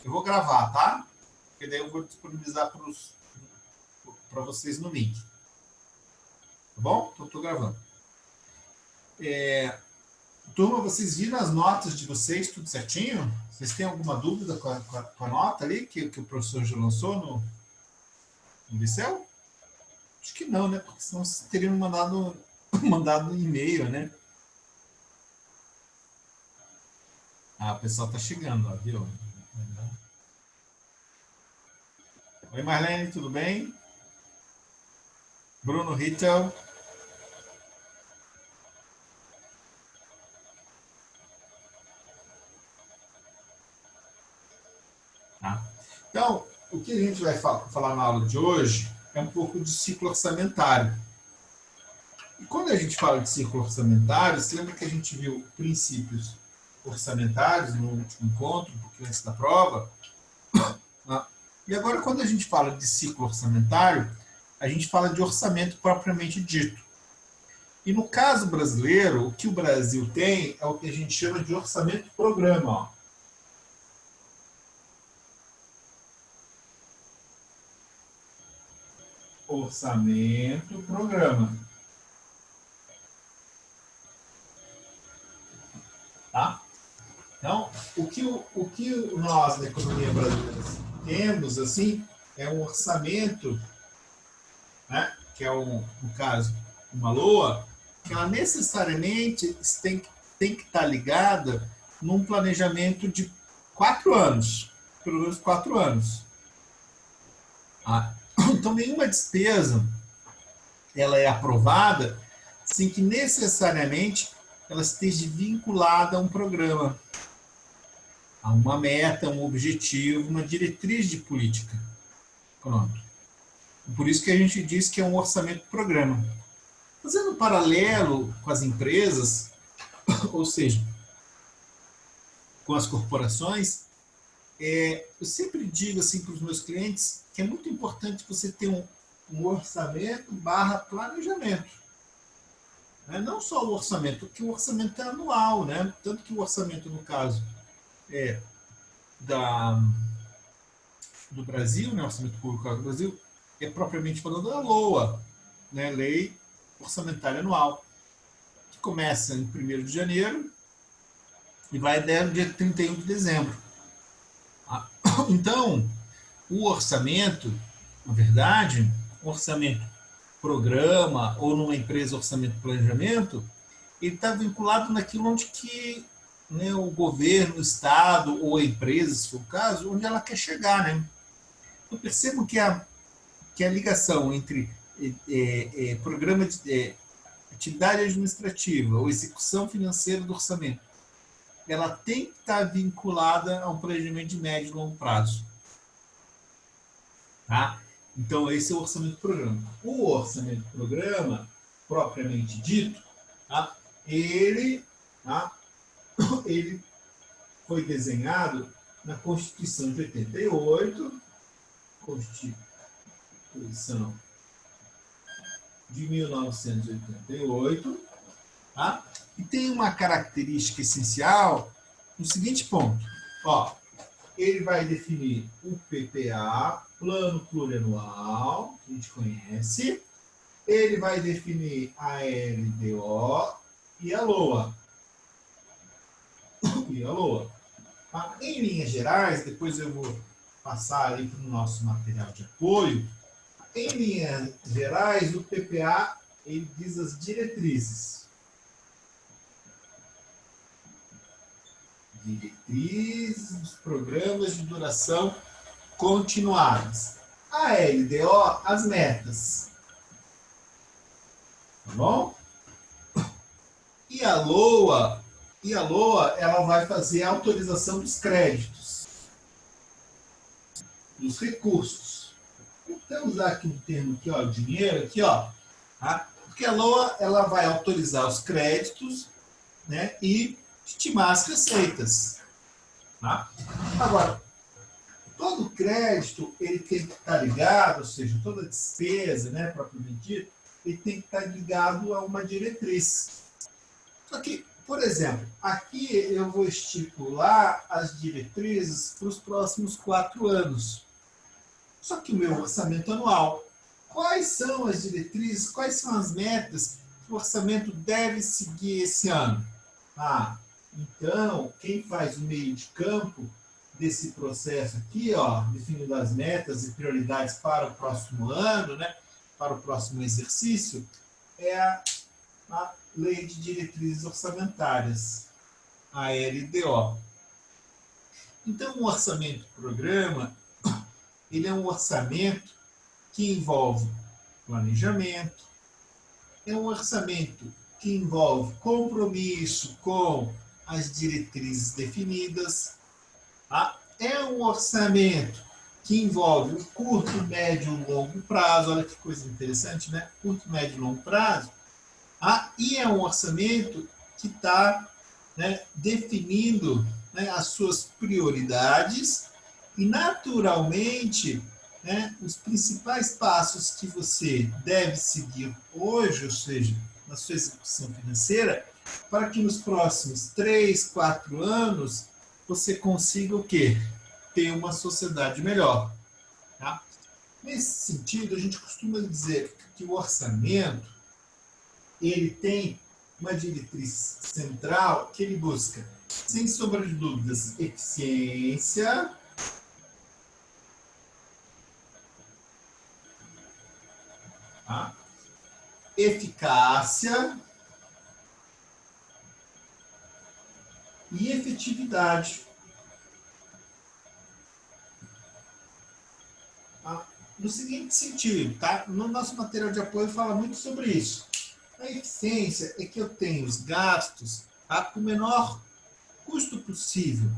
Eu vou gravar, tá? Porque daí eu vou disponibilizar para vocês no link. Tá bom? Então, estou gravando. Turma, vocês viram as notas de vocês, tudo certinho? Vocês têm alguma dúvida com a nota ali que o professor já lançou no Liceu? Acho que não, né? Porque senão vocês teriam mandado um e-mail, né? Ah, o pessoal tá chegando, ó, viu? Oi, Marlene, tudo bem? Bruno Rittel. Tá? Então, o que a gente vai falar na aula de hoje é um pouco de ciclo orçamentário. E quando a gente fala de ciclo orçamentário, você lembra que a gente viu princípios orçamentários no último encontro, um pouquinho antes da prova? E agora, quando a gente fala de ciclo orçamentário, a gente fala de orçamento propriamente dito. E no caso brasileiro, o que o Brasil tem é o que a gente chama de orçamento-programa. Ó. Orçamento-programa. Tá? Então, o que nós, na economia brasileira, temos, assim, é um orçamento, né, que é, no caso, uma LOA, que ela necessariamente tem que estar ligada num planejamento de 4 anos, pelo menos 4 anos. Então, nenhuma despesa ela é aprovada sem que necessariamente ela esteja vinculada a um programa, a uma meta, um objetivo, uma diretriz de política. Pronto. Por isso que a gente diz que é um orçamento-programa. Fazendo um paralelo com as empresas, ou seja, com as corporações, eu sempre digo assim para os meus clientes que é muito importante você ter um orçamento / planejamento. Não só o orçamento, porque o orçamento é anual, né? Tanto que o orçamento, no caso, do Brasil, né? O orçamento público do Brasil, é propriamente falando a LOA, né? Lei Orçamentária Anual, que começa em 1º de janeiro e vai até o dia 31 de dezembro. Então, o orçamento, na verdade, orçamento programa ou numa empresa orçamento planejamento, ele está vinculado naquilo onde que, né, o governo, o Estado ou a empresa, se for o caso, onde ela quer chegar. Né? Eu percebo que a ligação entre programa de atividade administrativa ou execução financeira do orçamento, ela tem que estar vinculada a um planejamento de médio e longo prazo. Tá? Então, esse é o orçamento-programa. O orçamento-programa, propriamente dito, tá? Ele foi desenhado na Constituição de 88, Constituição de 1988, tá? E tem uma característica essencial no seguinte ponto. Ó, ele vai definir o PPA, Plano Plurianual, que a gente conhece. Ele vai definir a LDO e a LOA. Em linhas gerais, depois eu vou passar ali para o nosso material de apoio. Em linhas gerais, o PPA ele diz as diretrizes. Diretrizes dos programas de duração continuadas. A LDO, as metas. Tá bom? E a LOA, ela vai fazer a autorização dos créditos, dos recursos. Vou até usar aqui um termo aqui, ó, dinheiro, aqui, ó. Tá? Porque a LOA, ela vai autorizar os créditos, né, e estimar as receitas. Tá? Agora, todo crédito ele tem que estar ligado, ou seja, toda despesa, propriamente dita, ele tem que estar ligado a uma diretriz. Só que Por exemplo, aqui eu vou estipular as diretrizes para os próximos 4 anos. Só que o meu orçamento anual. Quais são as diretrizes, quais são as metas que o orçamento deve seguir esse ano? Então, quem faz o meio de campo desse processo aqui, ó, definindo as metas e prioridades para o próximo ano, né, para o próximo exercício, é a Lei de Diretrizes Orçamentárias, a LDO. Então, o orçamento-programa, ele é um orçamento que envolve planejamento, é um orçamento que envolve compromisso com as diretrizes definidas, é um orçamento que envolve o curto, médio e longo prazo. Olha que coisa interessante, né? Curto, médio e longo prazo. E é um orçamento que está, né, definindo, né, as suas prioridades e, naturalmente, né, os principais passos que você deve seguir hoje, ou seja, na sua execução financeira, para que nos próximos 3, 4 anos você consiga o quê? Ter uma sociedade melhor. Tá? Nesse sentido, a gente costuma dizer que o orçamento ele tem uma diretriz central que ele busca, sem sombra de dúvidas, eficiência, tá? Eficácia e efetividade. Tá? No seguinte sentido, tá? No nosso material de apoio fala muito sobre isso. A eficiência é que eu tenho os gastos, tá, com o menor custo possível.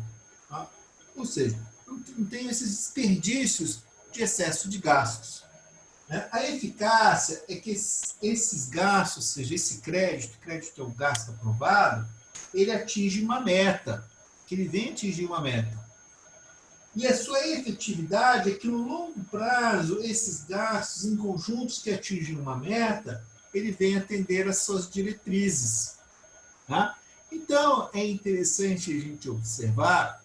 Tá? Ou seja, não tenho esses desperdícios de excesso de gastos. Né? A eficácia é que esses gastos, ou seja, esse crédito é o gasto aprovado, ele atinge uma meta, que ele vem atingir uma meta. E a sua efetividade é que no longo prazo, esses gastos em conjuntos que atingem uma meta, ele vem atender às suas diretrizes. Tá? Então, é interessante a gente observar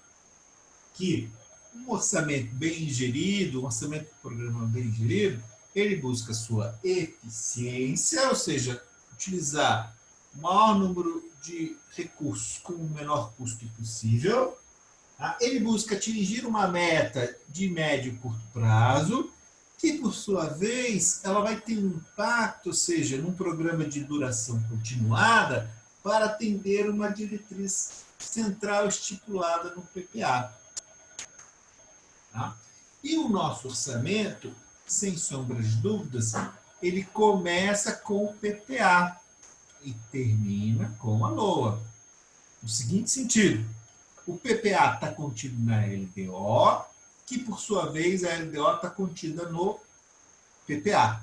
que um orçamento bem gerido, um orçamento de programa bem gerido, ele busca sua eficiência, ou seja, utilizar o maior número de recursos com o menor custo possível. Tá? Ele busca atingir uma meta de médio e curto prazo, que por sua vez ela vai ter um impacto, ou seja, num programa de duração continuada, para atender uma diretriz central estipulada no PPA. Tá? E o nosso orçamento, sem sombra de dúvidas, ele começa com o PPA e termina com a LOA. No seguinte sentido, o PPA está contido na LDO, que por sua vez a LDO está contida no PPA.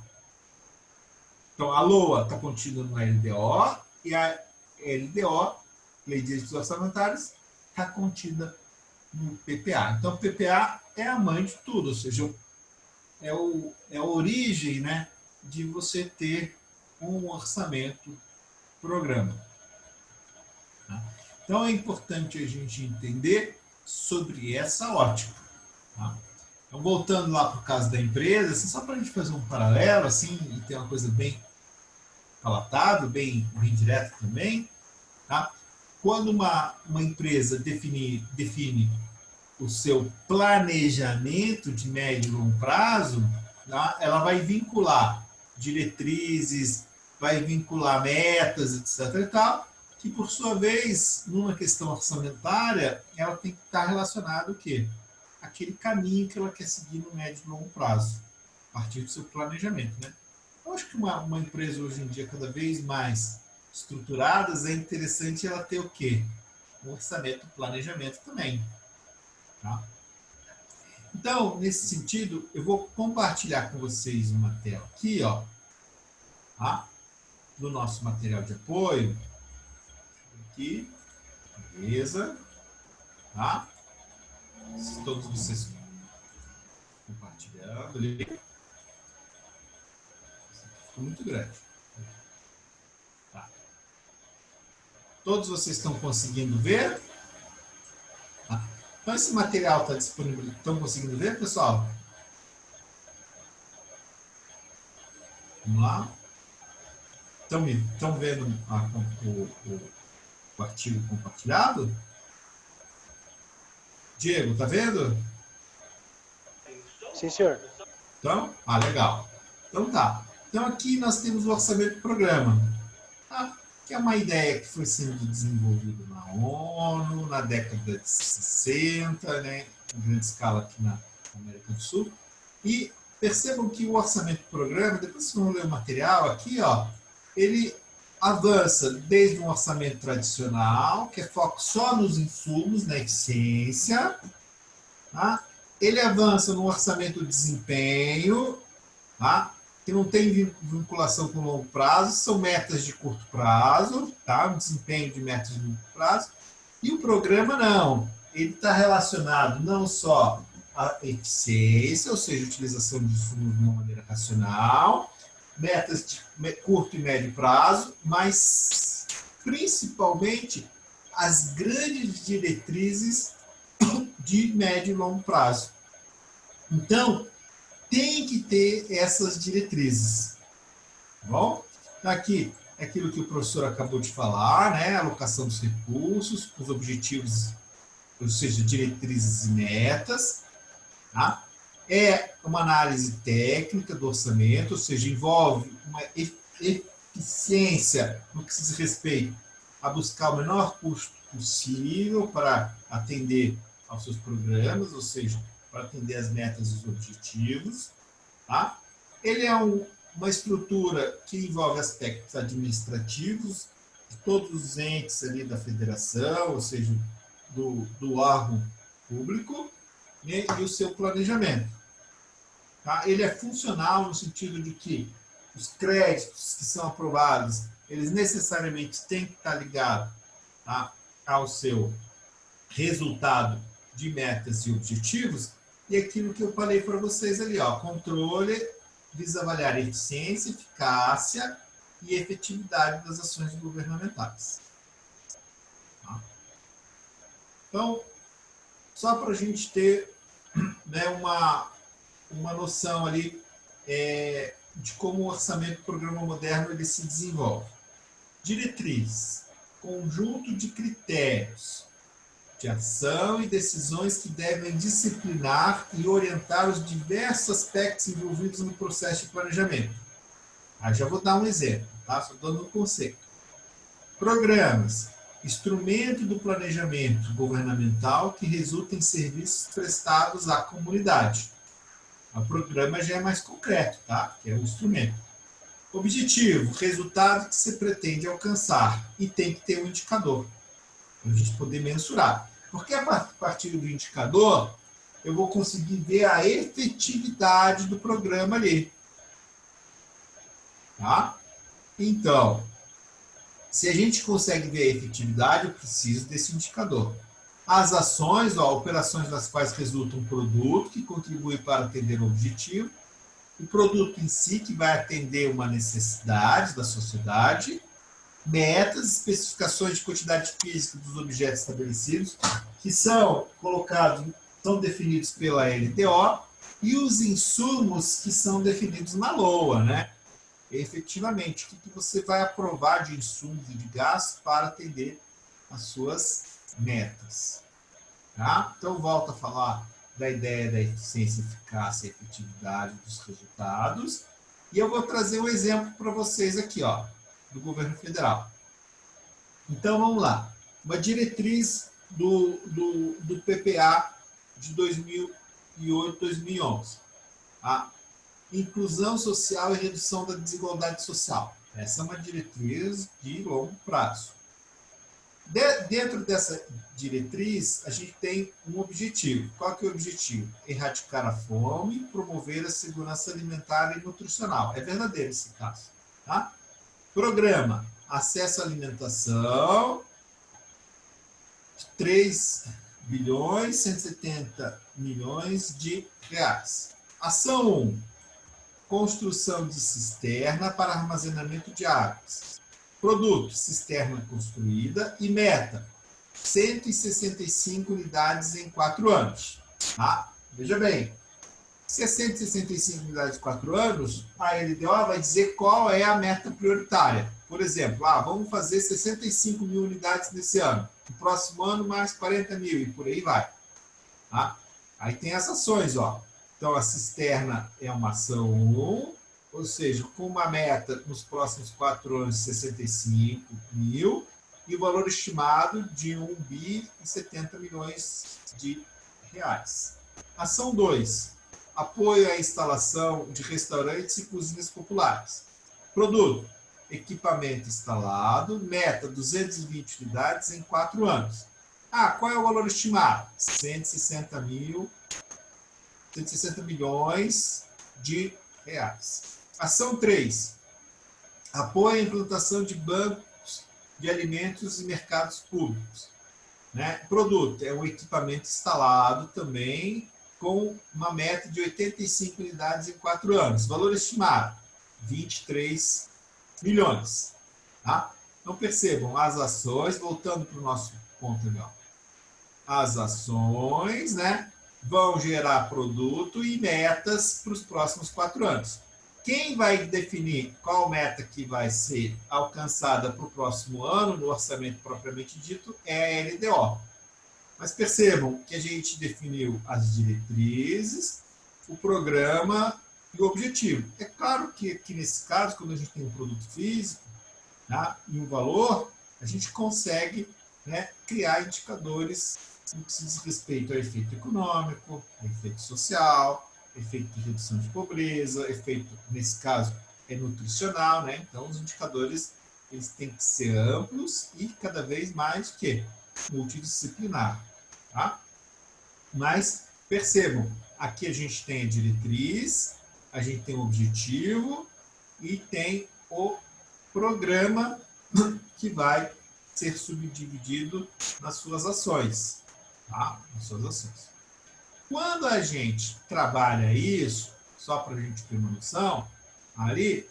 Então a LOA está contida no LDO e a LDO, Lei de Direitos Orçamentários, está contida no PPA. Então o PPA é a mãe de tudo, ou seja, é a origem, né, de você ter um orçamento programa. Tá? Então é importante a gente entender sobre essa ótica. Tá? Então, voltando lá para o caso da empresa, assim, só para a gente fazer um paralelo assim, e ter uma coisa bem palatável, bem direta também. Tá? Quando uma empresa define o seu planejamento de médio e longo prazo, tá? Ela vai vincular diretrizes, vai vincular metas, etc. e tal, que por sua vez, numa questão orçamentária, ela tem que estar relacionada ao quê? Aquele caminho que ela quer seguir no médio e longo prazo, a partir do seu planejamento, né? Eu acho que uma empresa hoje em dia cada vez mais estruturadas, é interessante ela ter o quê? Um orçamento, um planejamento também. Tá? Então, nesse sentido, eu vou compartilhar com vocês uma tela aqui, ó, tá? Do nosso material de apoio. Aqui, beleza, tá? Todos vocês compartilhando ali. Ficou muito grande. Tá. Todos vocês estão conseguindo ver? Então, esse material está disponível. Estão conseguindo ver, pessoal? Vamos lá. Estão vendo o artigo compartilhado? Diego, tá vendo? Sim, senhor. Então, legal. Então tá. Então aqui nós temos o orçamento do programa, tá? Que é uma ideia que foi sendo desenvolvida na ONU na década de 60, né, em grande escala aqui na América do Sul. E percebam que o orçamento do programa, depois vocês vão ler o material aqui, ó, ele avança desde um orçamento tradicional, que é foco só nos insumos, na eficiência, tá? Ele avança no orçamento de desempenho, tá? Que não tem vinculação com longo prazo, são metas de curto prazo, tá? Um desempenho de metas de longo prazo. E o programa não, ele está relacionado não só à eficiência, ou seja, utilização de insumos de uma maneira racional, metas de curto e médio prazo, mas principalmente as grandes diretrizes de médio e longo prazo. Então, tem que ter essas diretrizes. Tá bom? Aqui é aquilo que o professor acabou de falar, né? Alocação dos recursos, os objetivos, ou seja, diretrizes e metas. Tá? É uma análise técnica do orçamento, ou seja, envolve uma eficiência no que diz respeito a buscar o menor custo possível para atender aos seus programas, ou seja, para atender as metas e os objetivos. Tá? Ele é uma estrutura que envolve aspectos administrativos de todos os entes ali da federação, ou seja, do órgão público, né, e o seu planejamento. Tá? Ele é funcional no sentido de que os créditos que são aprovados, eles necessariamente têm que estar ligados, tá, ao seu resultado de metas e objetivos, e aquilo que eu falei para vocês ali, ó, controle visa avaliar eficiência, eficácia e efetividade das ações governamentais. Tá? Então, só para a gente ter, né, uma noção ali de como o orçamento do programa moderno ele se desenvolve. Diretriz, conjunto de critérios de ação e decisões que devem disciplinar e orientar os diversos aspectos envolvidos no processo de planejamento. Aí já vou dar um exemplo, tá? Só dando um conceito. Programas, instrumento do planejamento governamental que resulta em serviços prestados à comunidade. O programa já é mais concreto, tá? Que é o instrumento. Objetivo, resultado que se pretende alcançar e tem que ter um indicador para a gente poder mensurar. Porque a partir do indicador, eu vou conseguir ver a efetividade do programa ali. Tá? Então, se a gente consegue ver a efetividade, eu preciso desse indicador. As ações, operações das quais resulta um produto que contribui para atender o objetivo, o produto em si que vai atender uma necessidade da sociedade, metas, especificações de quantidade física dos objetos estabelecidos, que são colocados, são definidos pela LDO, e os insumos que são definidos na LOA, né? Efetivamente, o que você vai aprovar de insumos e de gastos para atender as suas metas. Tá? Então, volto a falar da ideia da eficiência, eficácia e efetividade dos resultados, e eu vou trazer um exemplo para vocês aqui, ó, do governo federal. Então, vamos lá. Uma diretriz do PPA de 2008, 2011. A inclusão social e redução da desigualdade social. Essa é uma diretriz de longo prazo. Dentro dessa diretriz, a gente tem um objetivo. Qual que é o objetivo? Erradicar a fome e promover a segurança alimentar e nutricional. É verdadeiro esse caso. Tá? Programa, acesso à alimentação, 3 bilhões 170 milhões de reais. Ação 1, construção de cisterna para armazenamento de águas. Produto, cisterna construída e meta, 165 unidades em 4 anos. Tá? Veja bem, se é 165 unidades em 4 anos, a LDO vai dizer qual é a meta prioritária. Por exemplo, vamos fazer 65 mil unidades nesse ano. No próximo ano, mais 40 mil e por aí vai. Tá? Aí tem as ações, ó. Então, a cisterna é uma ação 1, ou seja, com uma meta nos próximos 4 anos de 65 mil e o valor estimado de 1 bi e 70 milhões de reais. Ação 2, apoio à instalação de restaurantes e cozinhas populares. Produto, equipamento instalado, meta 220 unidades em 4 anos. Qual é o valor estimado? 160 milhões de reais. Ação 3. Apoio à implantação de bancos de alimentos e mercados públicos. Né? Produto, é um equipamento instalado também com uma meta de 85 unidades em 4 anos. Valor estimado, 23 milhões. Tá? Então percebam, as ações, voltando para o nosso ponto legal. As ações, né, vão gerar produto e metas para os próximos 4 anos. Quem vai definir qual meta que vai ser alcançada para o próximo ano, no orçamento propriamente dito, é a LDO. Mas percebam que a gente definiu as diretrizes, o programa e o objetivo. É claro que aqui nesse caso, quando a gente tem um produto físico, tá, e um valor, a gente consegue, né, criar indicadores no que se diz respeito ao efeito econômico, ao efeito social, efeito de redução de pobreza, efeito, nesse caso, é nutricional, né? Então, os indicadores eles têm que ser amplos e cada vez mais multidisciplinar. Tá? Mas percebam, aqui a gente tem a diretriz, a gente tem o objetivo e tem o programa que vai ser subdividido nas suas ações. Tá? Nas suas ações. Quando a gente trabalha isso, só para a gente ter uma noção, ali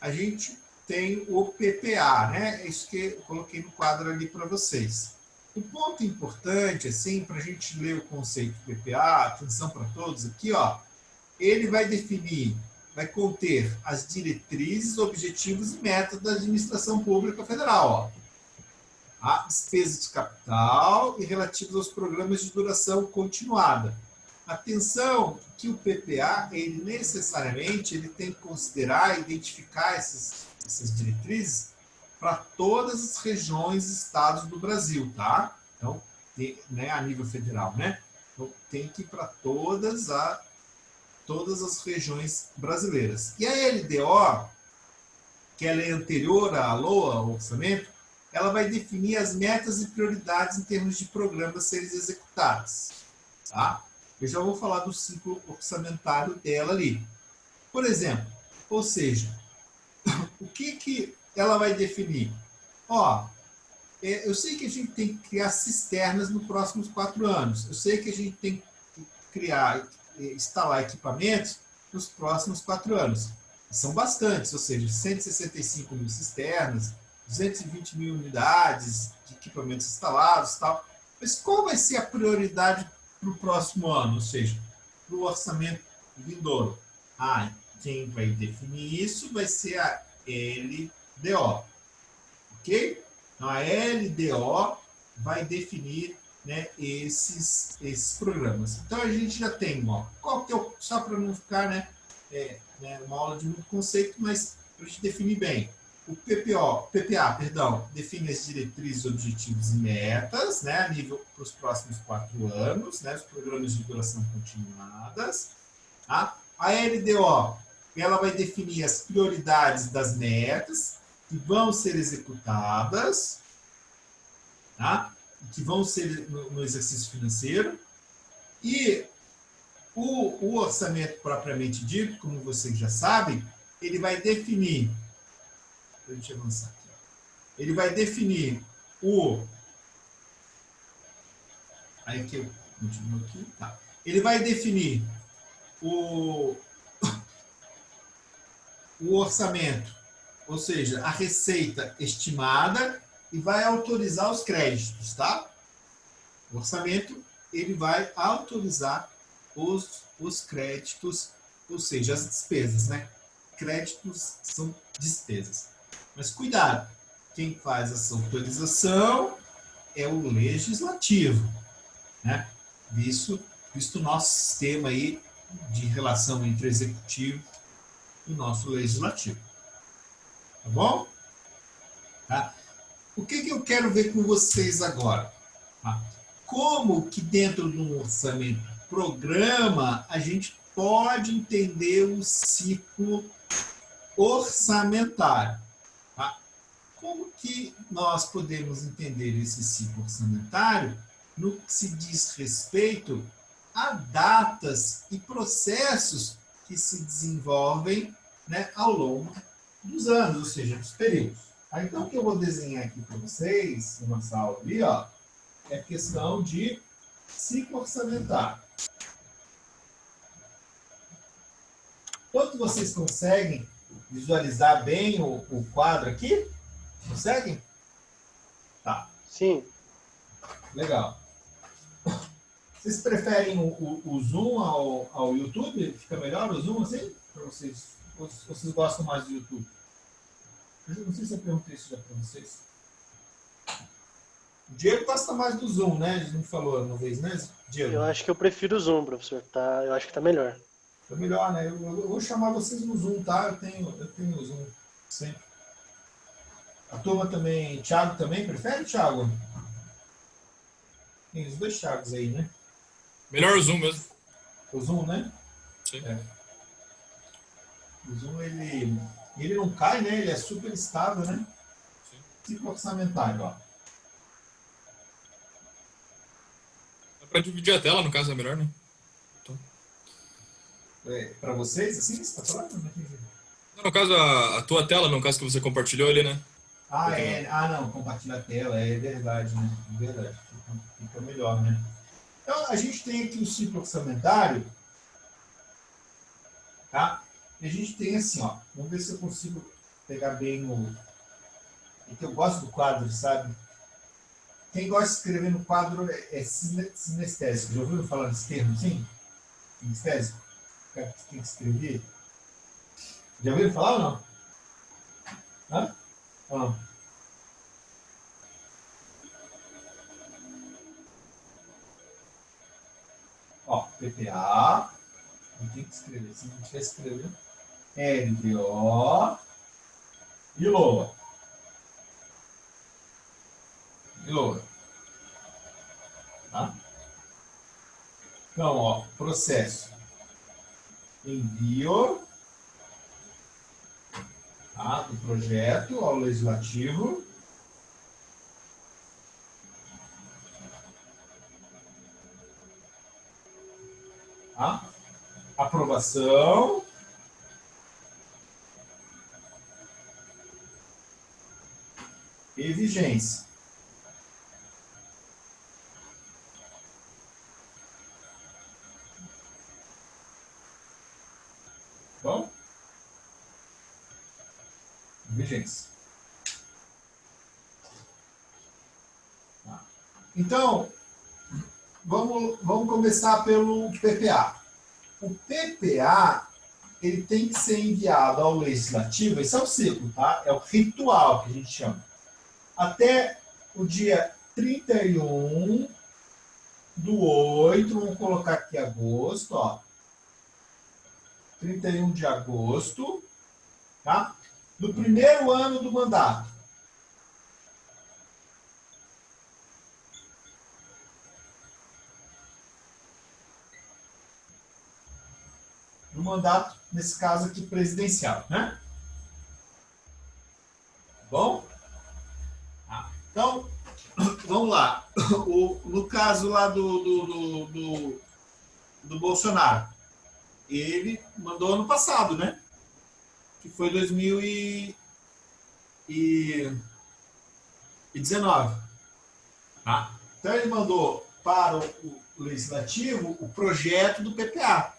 a gente tem o PPA, né? É isso que eu coloquei no quadro ali para vocês. O ponto importante, assim, para a gente ler o conceito de PPA, atenção para todos aqui, ó, ele vai definir, vai conter as diretrizes, objetivos e metas da administração pública federal, ó. A despesa de capital e relativos aos programas de duração continuada. Atenção que o PPA, ele necessariamente ele tem que considerar, identificar essas diretrizes para todas as regiões e estados do Brasil, tá? Então, né, a nível federal, né? Então, tem que ir para todas as regiões brasileiras. E a LDO, que ela é anterior à LOA, ao orçamento, ela vai definir as metas e prioridades em termos de programas a serem executados. Tá? Eu já vou falar do ciclo orçamentário dela ali. Por exemplo, ou seja, o que ela vai definir? Ó, eu sei que a gente tem que criar cisternas nos próximos 4 anos. Eu sei que a gente tem que instalar equipamentos nos próximos 4 anos. São bastantes, ou seja, 165 mil cisternas, 220 mil unidades de equipamentos instalados e tal. Mas qual vai ser a prioridade para o próximo ano, ou seja, para o orçamento vindouro? Quem vai definir isso vai ser a LDO. Ok? Então, a LDO vai definir, né, esses programas. Então, a gente já tem, ó, qual que é o, só para não ficar, né, uma aula de muito conceito, mas para a gente definir bem. O PPA, define as diretrizes, objetivos e metas, né, a nível para os próximos 4 anos, né, os programas de duração continuadas. Tá? A LDO, ela vai definir as prioridades das metas que vão ser executadas, tá? Que vão ser no exercício financeiro. E o orçamento propriamente dito, como vocês já sabem, ele vai definir. Deixa eu avançar aqui. Ele vai definir o. Aí que eu continuo aqui. Tá. Ele vai definir o orçamento, ou seja, a receita estimada e vai autorizar os créditos, tá? O orçamento, ele vai autorizar os créditos, ou seja, as despesas, né? Créditos são despesas. Mas cuidado, quem faz essa autorização é o legislativo, né? Visto o nosso sistema aí de relação entre o executivo e o nosso legislativo. Tá bom? Tá? O que eu quero ver com vocês agora? Tá? Como que dentro de um orçamento programa a gente pode entender o ciclo orçamentário? Tá? Como que nós podemos entender esse ciclo orçamentário no que se diz respeito a datas e processos que se desenvolvem, né, ao longo dos anos, ou seja, dos períodos. Então, o que eu vou desenhar aqui para vocês, uma sala ali, ó, é questão de ciclo orçamentário. Todos vocês conseguem visualizar bem o quadro aqui? Conseguem? Tá. Sim. Legal. Vocês preferem o Zoom ao YouTube? Fica melhor o Zoom assim? Para vocês? Ou vocês gostam mais do YouTube? Eu não sei se eu perguntei isso já para vocês. O Diego gosta mais do Zoom, né? A gente não falou uma vez, né, Diego? Eu acho que eu prefiro o Zoom, professor. Tá? Eu acho que tá melhor. Tá melhor, né? Eu vou chamar vocês no Zoom, tá? Eu tenho o Zoom sempre. A turma também. Thiago também prefere, Thiago? Tem os dois Thiagos aí, né? Melhor o Zoom mesmo. O Zoom, né? Sim. É. O Zoom, ele não cai, né? Ele é super estável, né? Sim. Ciclo orçamentário, ó. Dá pra dividir a tela, no caso, é melhor, né? Então. Para vocês, assim, você tá falando? Não, no caso, a tua tela, no caso que você compartilhou ali, né? Ah, é. Ah, não, compartilha a tela, é verdade, né? É verdade. Fica melhor, né? Então, a gente tem aqui o ciclo orçamentário, tá? E a gente tem assim, ó. Vamos ver se eu consigo pegar bem o. É que eu gosto do quadro, sabe? Quem gosta de escrever no quadro é sinestésico. Já ouviram falar desse termo, sim? Sinestésico? O cara que tem que escrever. Já ouviram falar ou não? Hã? Não. Ó, PPA. Tem que escrever. Se não tiver escrevendo. LDO. E LOA. Tá? Então, ó, processo. Envio, tá, do projeto ao legislativo. Tá? Aprovação. E vigência. Bom? Vigência. Tá. Então, vamos começar pelo PPA. O PPA, ele tem que ser enviado ao legislativo, esse é o ciclo, tá? É o ritual que a gente chama. Até o dia 31/8, vamos colocar aqui agosto, ó. 31 de agosto, tá? Do primeiro ano do mandato. Do mandato, nesse caso aqui, presidencial, né? Bom? Então, vamos lá. No caso lá do Bolsonaro, ele mandou ano passado, né? Que foi 2019. Tá? Então, ele mandou para o legislativo o projeto do PPA.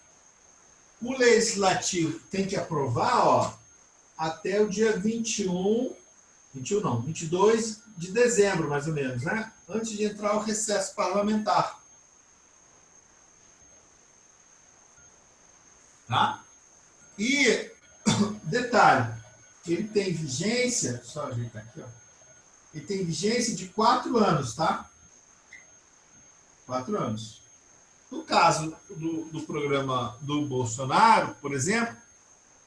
O legislativo tem que aprovar, ó, até o dia 21 não, 22 de dezembro, mais ou menos, né? Antes de entrar o recesso parlamentar. Tá? E, detalhe, ele tem vigência, só ajeitar aqui, ó. Ele tem vigência de 4 anos, tá? 4 anos. No caso do programa do Bolsonaro, por exemplo,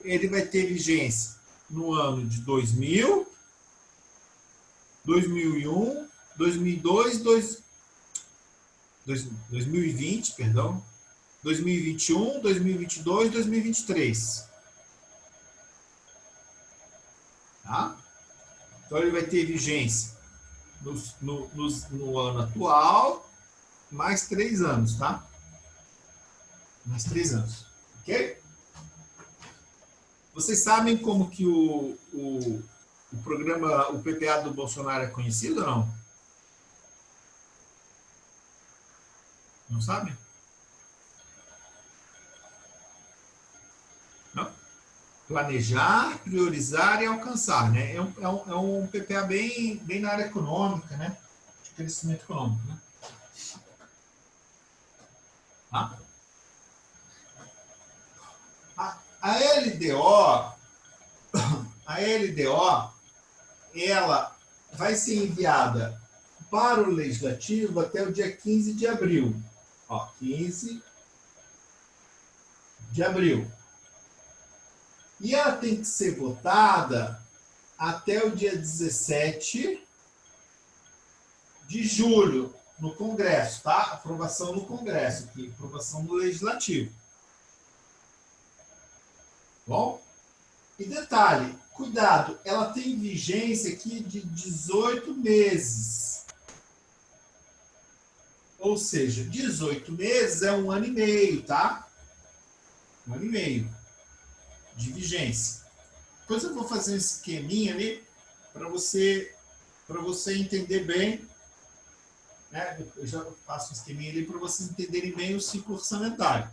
ele vai ter vigência no ano de 2000, 2001, 2002, 2020, perdão, 2021, 2022, 2023. Tá? Então, ele vai ter vigência no ano atual, mais 3 anos, tá? Mais 3 anos. Ok? Vocês sabem como que o programa, o PPA do Bolsonaro é conhecido ou não? Não sabem? Não? Planejar, priorizar e alcançar, né? É um PPA bem na área econômica, né? De crescimento econômico, né? Tá? A LDO, ela vai ser enviada para o Legislativo até o dia 15 de abril. Ó, 15 de abril. E ela tem que ser votada até o dia 17 de julho no Congresso, tá? Aprovação no Congresso, aqui, aprovação no Legislativo. Bom? E detalhe, cuidado, ela tem vigência aqui de 18 meses. Ou seja, 18 meses é 1 ano e meio, tá? 1 ano e meio de vigência. Depois eu vou fazer um esqueminha ali para você entender bem, né? Eu já faço um esqueminha ali para vocês entenderem bem o ciclo orçamentário.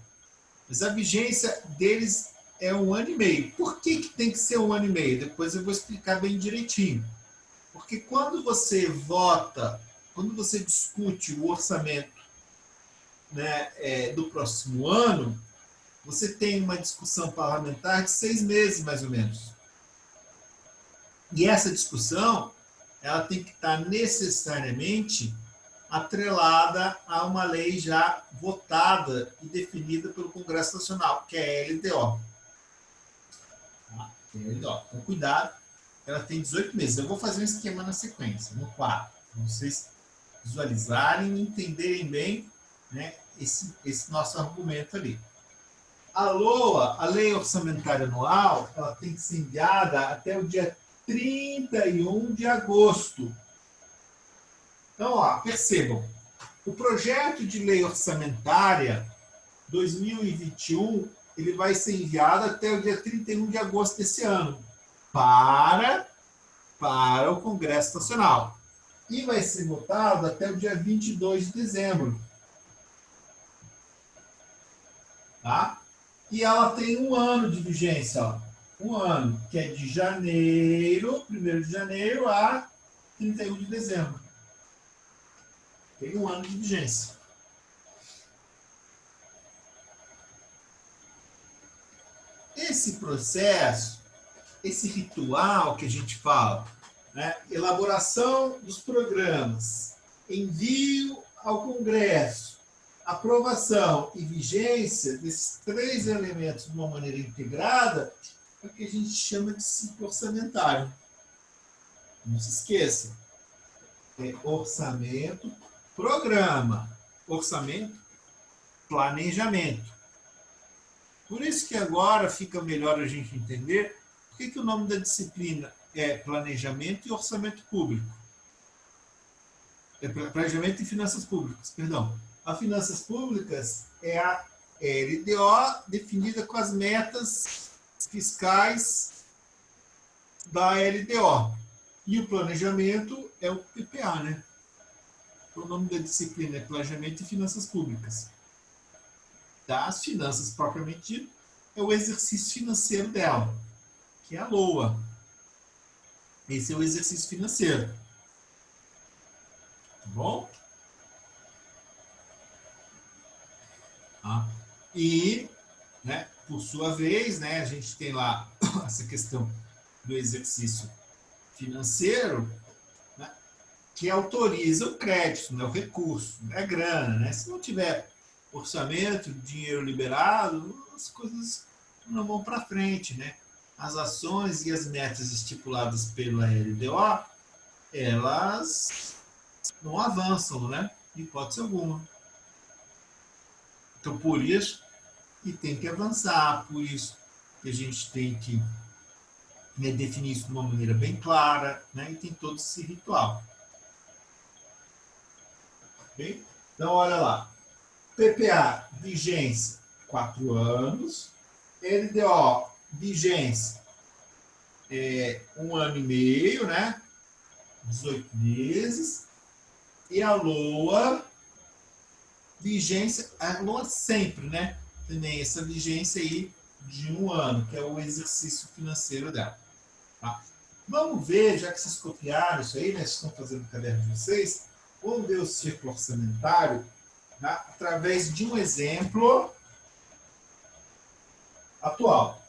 Mas a vigência deles é 1 ano e meio. Por que tem que ser 1 ano e meio? Depois eu vou explicar bem direitinho. Porque quando você vota, quando você discute o orçamento, né, do próximo ano, você tem uma discussão parlamentar de 6 meses, mais ou menos. E essa discussão, ela tem que estar necessariamente atrelada a uma lei já votada e definida pelo Congresso Nacional, que é a LDO. Tá? Então, cuidado, ela tem 18 meses. Eu vou fazer um esquema na sequência, no 4, para vocês visualizarem e entenderem bem, né, esse nosso argumento ali. A LOA, a Lei Orçamentária Anual, ela tem que ser enviada até o dia 31 de agosto. Então, ó, percebam, o projeto de lei orçamentária 2021, ele vai ser enviado até o dia 31 de agosto desse ano para o Congresso Nacional. E vai ser votado até o dia 22 de dezembro. Tá? E ela tem 1 ano de vigência, ó. 1 ano, que é de janeiro, 1º de janeiro a 31 de dezembro. Tem 1 ano de vigência. Esse processo, esse ritual que a gente fala, né, elaboração dos programas, envio ao Congresso, aprovação e vigência desses 3 elementos de uma maneira integrada, é o que a gente chama de ciclo orçamentário. Não se esqueça. É orçamento, programa, orçamento, planejamento. Por isso que agora fica melhor a gente entender por que o nome da disciplina é planejamento e orçamento público. É planejamento e finanças públicas, perdão. A finanças públicas é a LDO definida com as metas fiscais da LDO. E o planejamento é o PPA, né? O nome da disciplina é planejamento e finanças públicas. Tá? As finanças, propriamente dito, é o exercício financeiro dela. que é a LOA. Esse é o exercício financeiro. Tá bom? E, né, por sua vez, né, a gente tem lá essa questão do exercício financeiro, né, que autoriza o crédito, né, o recurso, né, a grana. Né? Se não tiver orçamento, dinheiro liberado, as coisas não vão para frente. Né? As ações e as metas estipuladas pela LDO, elas não avançam, né? De hipótese alguma. Então, por isso que tem que avançar, por isso que a gente tem que, né, definir isso de uma maneira bem clara, né? E tem todo esse ritual. Okay? Então, olha lá. PPA, vigência, 4 anos. LDO, vigência, 1 ano e meio, né? 18 meses. E a LOA, vigência, a LOA sempre, né? Também essa vigência aí de 1 ano, que é o exercício financeiro dela. Tá? Vamos ver, já que vocês copiaram isso aí, né? Vocês estão fazendo o caderno de vocês, vamos ver o círculo orçamentário, tá? Através de um exemplo atual.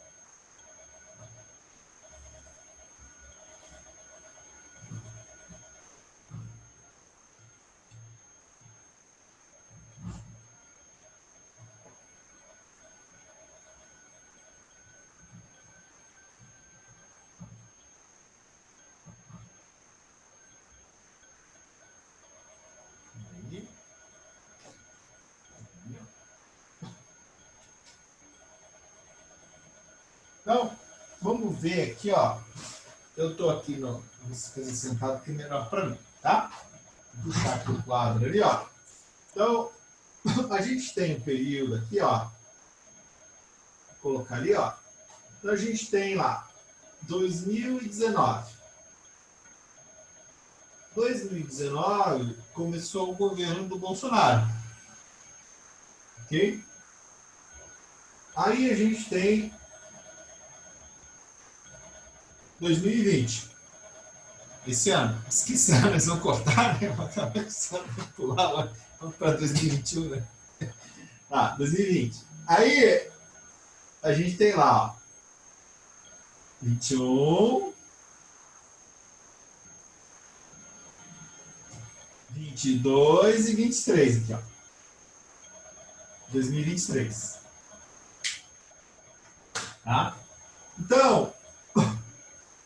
Então, vamos ver aqui, ó. Eu estou aqui nessa coisa sentado, que é melhor para mim, tá? Vou puxar aqui o quadro ali, ó. Então, a gente tem um período aqui, ó. Vou colocar ali, ó. Então, a gente tem lá 2019. 2019 começou o governo do Bolsonaro. Ok? Aí a gente tem 2020. Esse ano. Esqueci, eles vão cortar, né? Vamos para 2021, né? Tá, 2020. Aí a gente tem lá, ó. 21, 22 e 23 aqui, ó. 2023. Tá? Então,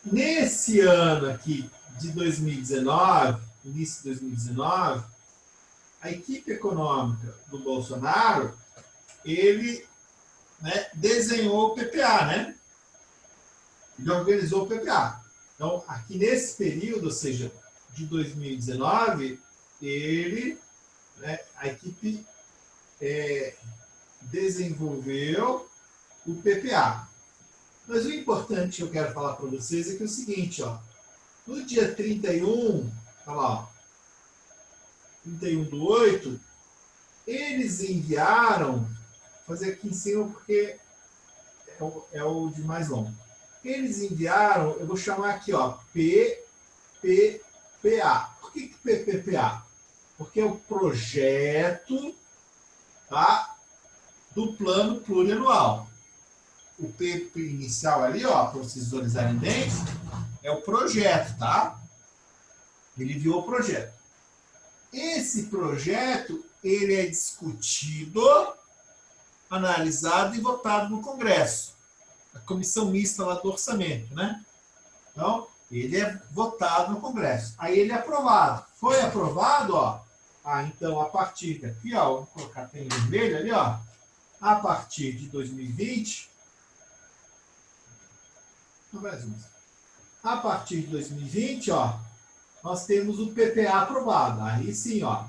nesse ano aqui de 2019, início de 2019, a equipe econômica do Bolsonaro, ele, né, desenhou o PPA, né? Ele organizou o PPA. Então, aqui nesse período, ou seja, de 2019, ele, né, a equipe desenvolveu o PPA. Mas o importante que eu quero falar para vocês é que é o seguinte, ó. No dia 31, olha lá, ó, 31/8, eles enviaram, vou fazer aqui em cima porque é o de mais longo. Eles enviaram, eu vou chamar aqui, ó, PPPA. Por que PPPA? Porque é o projeto, tá, do plano plurianual. O PP inicial ali, ó, para vocês visualizarem bem, é o projeto, tá? Ele enviou o projeto. Esse projeto, ele é discutido, analisado e votado no Congresso. A comissão mista lá do orçamento, né? Então, ele é votado no Congresso. Aí ele é aprovado. Foi aprovado, ó. Então, a partir daqui, ó, vou colocar até em vermelho ali, ó. A partir de 2020, a partir de 2020, ó, nós temos o PPA aprovado. Aí sim, ó.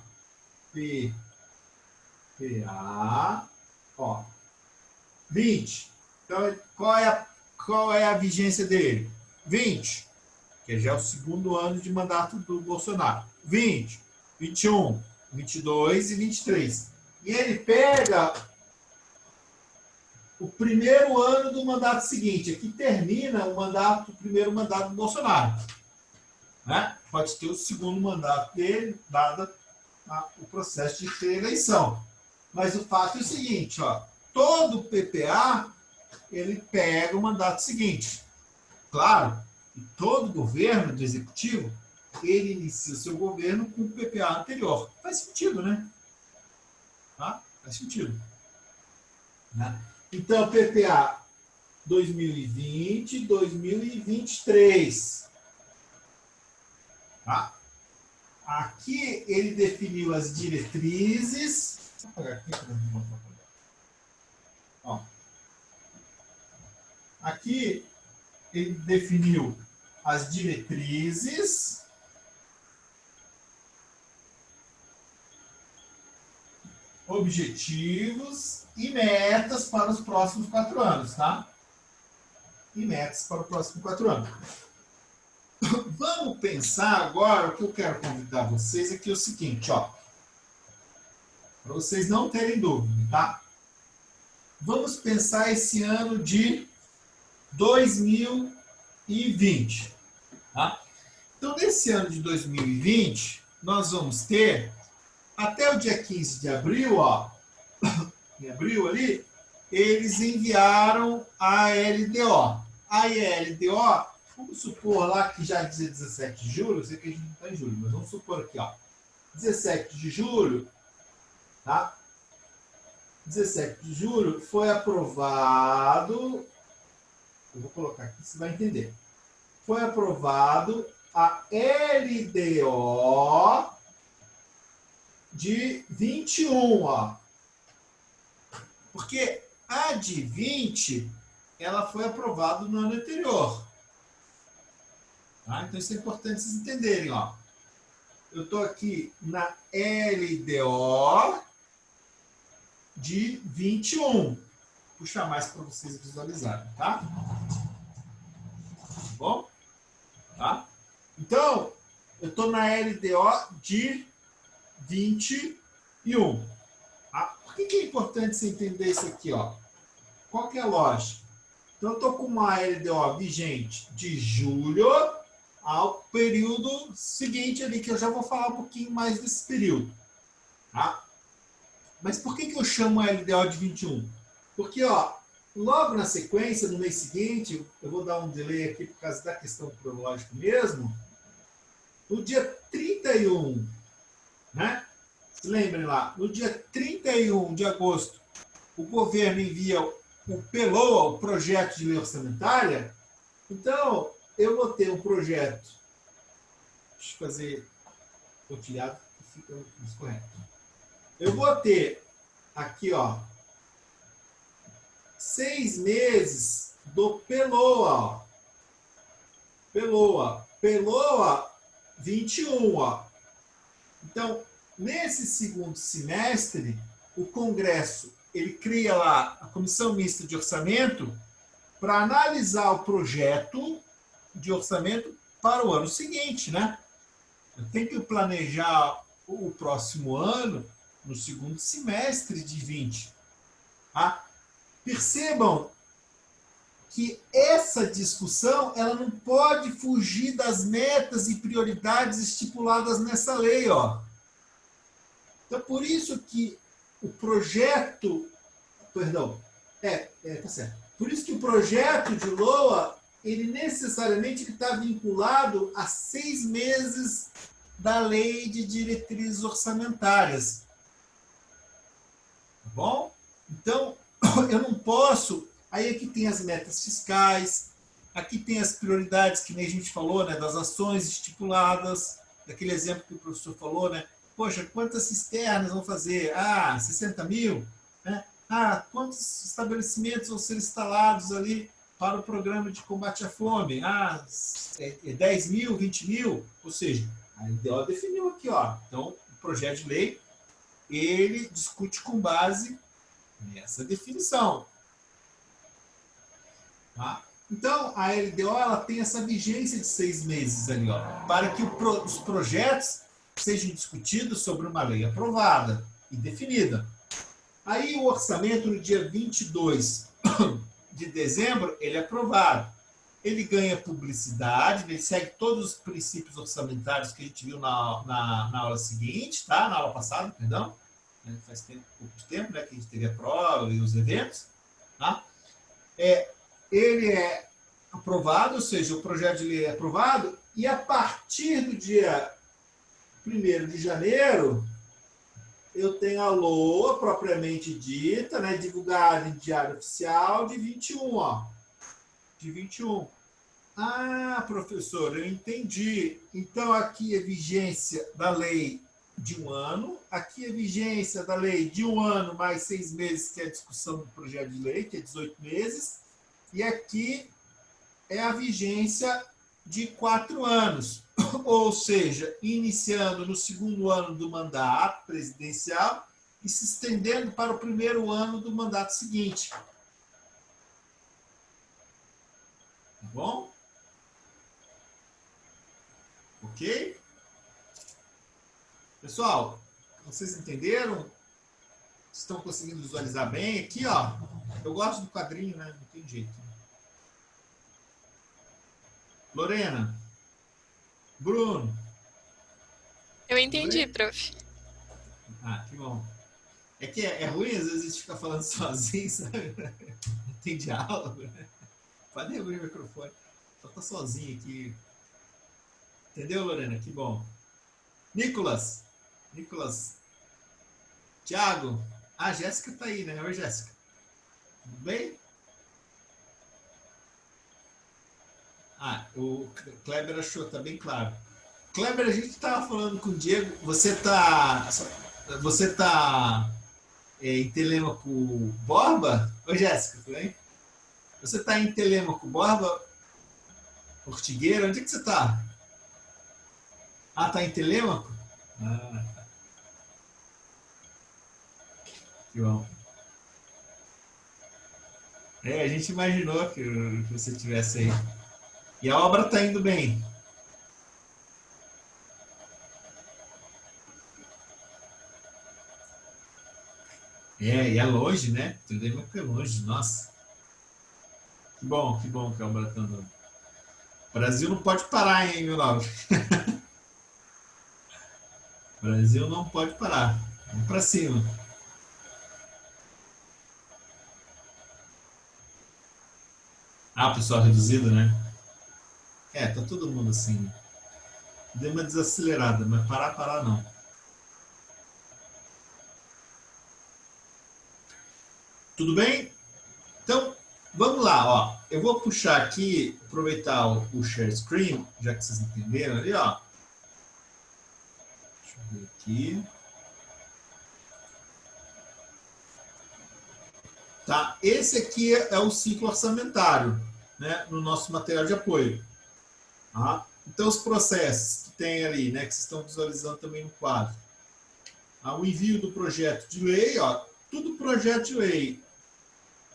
PPA, ó. 20. Então, qual é a vigência dele? 20, que já é o segundo ano de mandato do Bolsonaro. 20, 21, 22 e 23. E ele pega o primeiro ano do mandato seguinte. Aqui termina o primeiro mandato do Bolsonaro. Né? Pode ter o segundo mandato dele, dado o processo de reeleição. Mas o fato é o seguinte, ó, todo PPA, ele pega o mandato seguinte. Claro, e todo governo do executivo, ele inicia o seu governo com o PPA anterior. Faz sentido, né? Tá? Faz sentido. Né? Então, PPA 2020, 2023. Tá? Aqui ele definiu as diretrizes. Vou apagar aqui para não mostrar. Ó. Aqui ele definiu as diretrizes, objetivos e metas para os próximos 4 anos, tá? E metas para os próximos 4 anos. Vamos pensar agora, o que eu quero convidar vocês aqui é o seguinte, ó. Para vocês não terem dúvida, tá? Vamos pensar esse ano de 2020. Tá? Então, nesse ano de 2020, nós vamos ter, até o dia 15 de abril, ó, em abril ali, eles enviaram a LDO. A LDO, vamos supor lá que já dizia 17 de julho, eu sei que a gente não está em julho, mas vamos supor aqui, ó, 17 de julho, tá? 17 de julho foi aprovado, eu vou colocar aqui, você vai entender. Foi aprovado a LDO de 21, ó. Porque a de 20, ela foi aprovada no ano anterior. Tá? Então isso é importante vocês entenderem, ó. Eu estou aqui na LDO de 21. Vou puxar mais para vocês visualizarem, tá? Tá bom? Tá? Então, eu estou na LDO de 21. Tá? Por que é importante você entender isso aqui, ó? Qual que é a lógica? Então, eu estou com uma LDO vigente de julho ao período seguinte ali, que eu já vou falar um pouquinho mais desse período. Tá? Mas por que eu chamo a LDO de 21? Porque, ó, logo na sequência, no mês seguinte, eu vou dar um delay aqui por causa da questão cronológica mesmo, no dia 31, né? Se lembrem lá, no dia 31 de agosto, o governo envia o PLOA, o Projeto de Lei Orçamentária. Então, eu vou ter um projeto, deixa eu fazer pontilhado, que fica mais correto. Eu vou ter aqui, ó, 6 meses do PLOA, ó. PLOA 21, ó. Então, nesse segundo semestre, o Congresso, ele cria lá a Comissão Mista de Orçamento para analisar o projeto de orçamento para o ano seguinte, né? Eu tenho que planejar o próximo ano no segundo semestre de 20. Tá? Percebam que essa discussão ela não pode fugir das metas e prioridades estipuladas nessa lei, ó. Então, por isso que o projeto, tá certo. Por isso que o projeto de LOA, ele necessariamente está vinculado a 6 meses da lei de diretrizes orçamentárias. Tá bom? Então, eu não posso... Aí aqui tem as metas fiscais, aqui tem as prioridades, que nem a gente falou, né, das ações estipuladas, daquele exemplo que o professor falou, né? Poxa, quantas cisternas vão fazer? 60 mil? Né? Quantos estabelecimentos vão ser instalados ali para o programa de combate à fome? 10 mil, 20 mil? Ou seja, a LDO definiu aqui, ó. Então, o projeto de lei, ele discute com base nessa definição. Tá? Então, a LDO ela tem essa vigência de 6 meses ali, ó, para que os projetos sejam discutidos sobre uma lei aprovada e definida. Aí o orçamento no dia 22 de dezembro, ele é aprovado. Ele ganha publicidade, ele segue todos os princípios orçamentários que a gente viu na aula seguinte, tá? Na aula passada, perdão. Faz pouco de tempo, né, que a gente teve a prova e os eventos. Tá? Ele é aprovado, ou seja, o projeto de lei é aprovado, e a partir do dia 1º de janeiro, eu tenho a LOA propriamente dita, né, divulgada em Diário Oficial de 21, ó. De 21. Ah, professor, eu entendi. Então, aqui é vigência da lei de 1 ano, aqui é vigência da lei de 1 ano mais 6 meses, que é a discussão do projeto de lei, que é 18 meses, e aqui é a vigência de 4 anos, ou seja, iniciando no 2º ano do mandato presidencial e se estendendo para o 1º ano do mandato seguinte. Tá bom? Ok? Pessoal, vocês entenderam? Estão conseguindo visualizar bem? Aqui, ó, eu gosto do quadrinho, né? Não tem jeito. Lorena, Bruno. Eu entendi, prof. Ah, que bom. É que é ruim, às vezes a gente fica falando sozinho, sabe? Não tem diálogo, né? Pode abrir o microfone. Só tá sozinho aqui. Entendeu, Lorena? Que bom. Nicolas. Tiago. A Jéssica tá aí, né? Oi, Jéssica. Tudo bem? Ah, o Kleber achou, tá bem claro. Kleber, a gente estava falando com o Diego, você tá em Telêmaco Borba? Oi, Jéssica, tudo bem? Você tá em Telêmaco Borba? Ortigueira? Onde é que você tá? Ah, tá em Telêmaco? Ah, tá. Que bom. A gente imaginou que você estivesse aí. E a obra tá indo bem. E é longe, né? Telêmaco é longe, nossa. Que bom que a obra tá andando. O Brasil não pode parar, hein, meu nome? O Brasil não pode parar. Vamos pra cima. Ah, pessoal reduzido, né? Tá todo mundo assim. Deu uma desacelerada, mas parar não. Tudo bem? Então, vamos lá, ó. Eu vou puxar aqui, aproveitar o share screen, já que vocês entenderam ali, ó. Deixa eu ver aqui. Tá? Esse aqui é o ciclo orçamentário, né, no nosso material de apoio. Tá? Então, os processos que tem ali, né, que vocês estão visualizando também no quadro. O envio do projeto de lei, ó, tudo projeto de lei.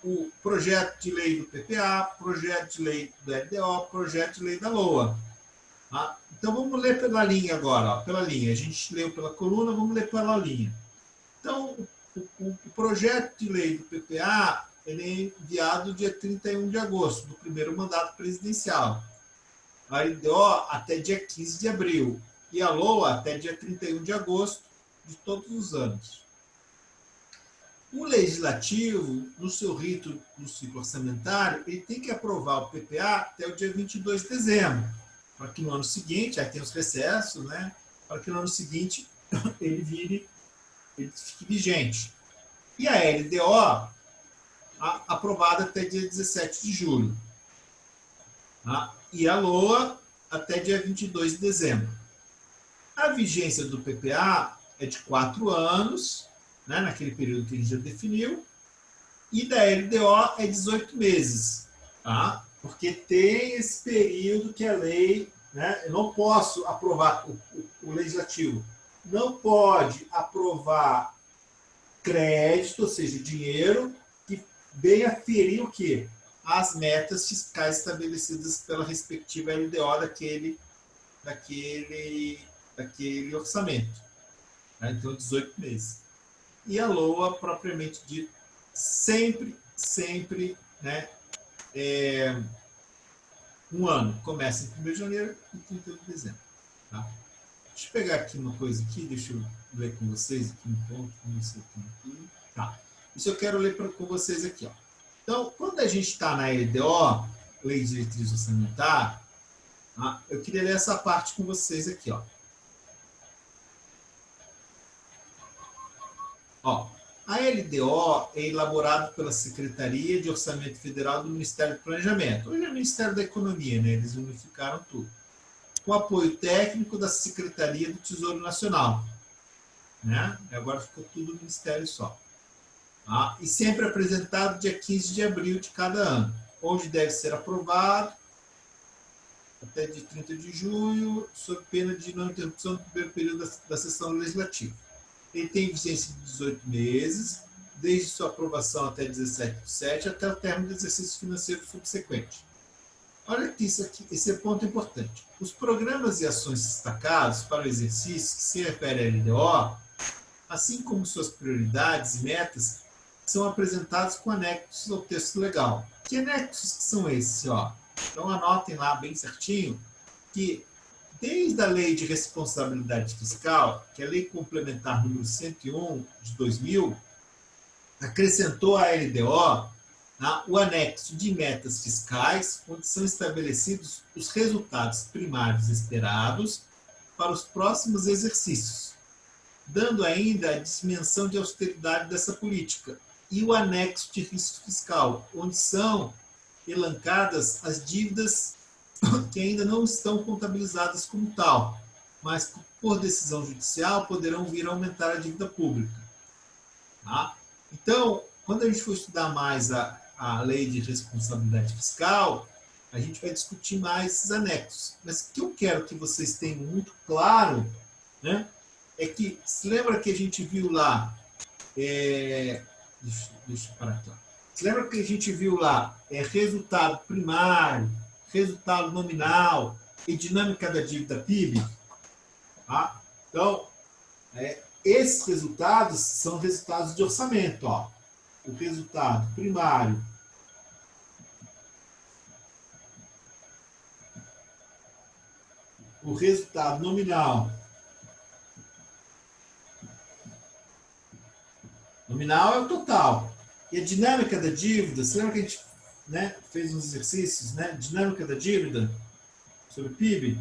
O projeto de lei do PPA, projeto de lei do LDO, projeto de lei da LOA. Tá? Então, vamos ler pela linha agora, ó, pela linha. A gente leu pela coluna, vamos ler pela linha. Então, o projeto de lei do PPA ele é enviado dia 31 de agosto, do primeiro mandato presidencial. A LDO até dia 15 de abril. E a LOA até dia 31 de agosto de todos os anos. O legislativo, no seu rito do ciclo orçamentário, ele tem que aprovar o PPA até o dia 22 de dezembro, para que no ano seguinte, aí tem os recessos, né? Para que no ano seguinte ele fique vigente. E a LDO, aprovada até dia 17 de julho. Tá? E a LOA até dia 22 de dezembro. A vigência do PPA é de 4 anos, né, naquele período que a gente já definiu, e da LDO é 18 meses, tá? Porque tem esse período que a lei, né, eu não posso aprovar, o legislativo não pode aprovar crédito, ou seja, dinheiro, que venha ferir o quê? As metas fiscais estabelecidas pela respectiva LDO daquele orçamento. Tá? Então, 18 meses. E a LOA, propriamente dito, sempre né, um ano começa em 1º de janeiro e 31 de dezembro. Tá? Deixa eu pegar aqui uma coisa aqui, deixa eu ler com vocês aqui um ponto, como você tem aqui. Tá. Isso eu quero ler com vocês aqui. Ó. Então, quando a gente está na LDO, Lei de Diretriz Orçamentária, tá? Eu queria ler essa parte com vocês aqui. Ó, a LDO é elaborada pela Secretaria de Orçamento Federal do Ministério do Planejamento. Hoje é o Ministério da Economia, né? Eles unificaram tudo. Com apoio técnico da Secretaria do Tesouro Nacional. Né? Agora ficou tudo no Ministério só. Tá? E sempre apresentado dia 15 de abril de cada ano, onde deve ser aprovado até dia 30 de junho, sob pena de não interrupção do primeiro período da sessão legislativa. Ele tem vigência de 18 meses, desde sua aprovação até 17/7, até o término do exercício financeiro subsequente. Olha que esse é ponto importante. Os programas e ações destacados para o exercício que se refere à LDO, assim como suas prioridades e metas, são apresentados com anexos ao texto legal. Que anexos que são esses? Ó? Então anotem lá bem certinho que desde a Lei de Responsabilidade Fiscal, que é a Lei Complementar número 101 de 2000, acrescentou à LDO o anexo de metas fiscais, onde são estabelecidos os resultados primários esperados para os próximos exercícios, dando ainda a dimensão de austeridade dessa política, e o anexo de risco fiscal, onde são elencadas as dívidas que ainda não estão contabilizadas como tal, mas por decisão judicial poderão vir a aumentar a dívida pública. Tá? Então, quando a gente for estudar mais a lei de responsabilidade fiscal, a gente vai discutir mais esses anexos. Mas o que eu quero que vocês tenham muito claro, né, é que, se lembra que a gente viu lá, deixa eu parar aqui, ó. Se lembra que a gente viu lá resultado primário, resultado nominal e dinâmica da dívida PIB? Tá? Então, esses resultados são resultados de orçamento. Ó. O resultado primário o resultado nominal. Nominal é o total. E a dinâmica da dívida, você lembra que a gente, né, fez uns exercícios, né? Dinâmica da dívida sobre PIB?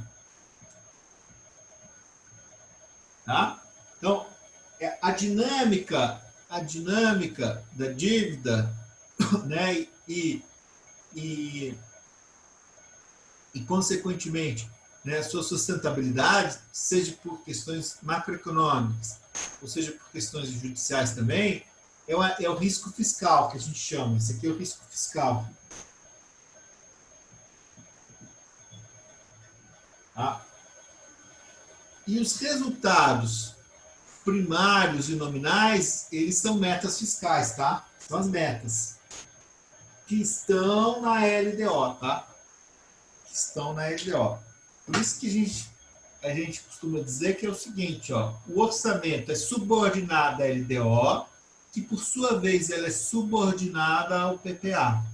Tá? Então, a dinâmica da dívida, né, e consequentemente, né, sua sustentabilidade, seja por questões macroeconômicas, ou seja por questões judiciais também, é o risco fiscal que a gente chama. Esse aqui é o risco fiscal. Tá? E os resultados primários e nominais, eles são metas fiscais, tá? São as metas que estão na LDO, tá? Que estão na LDO. Por isso que a gente costuma dizer que é o seguinte, ó, o orçamento é subordinado à LDO, que por sua vez ela é subordinada ao PPA.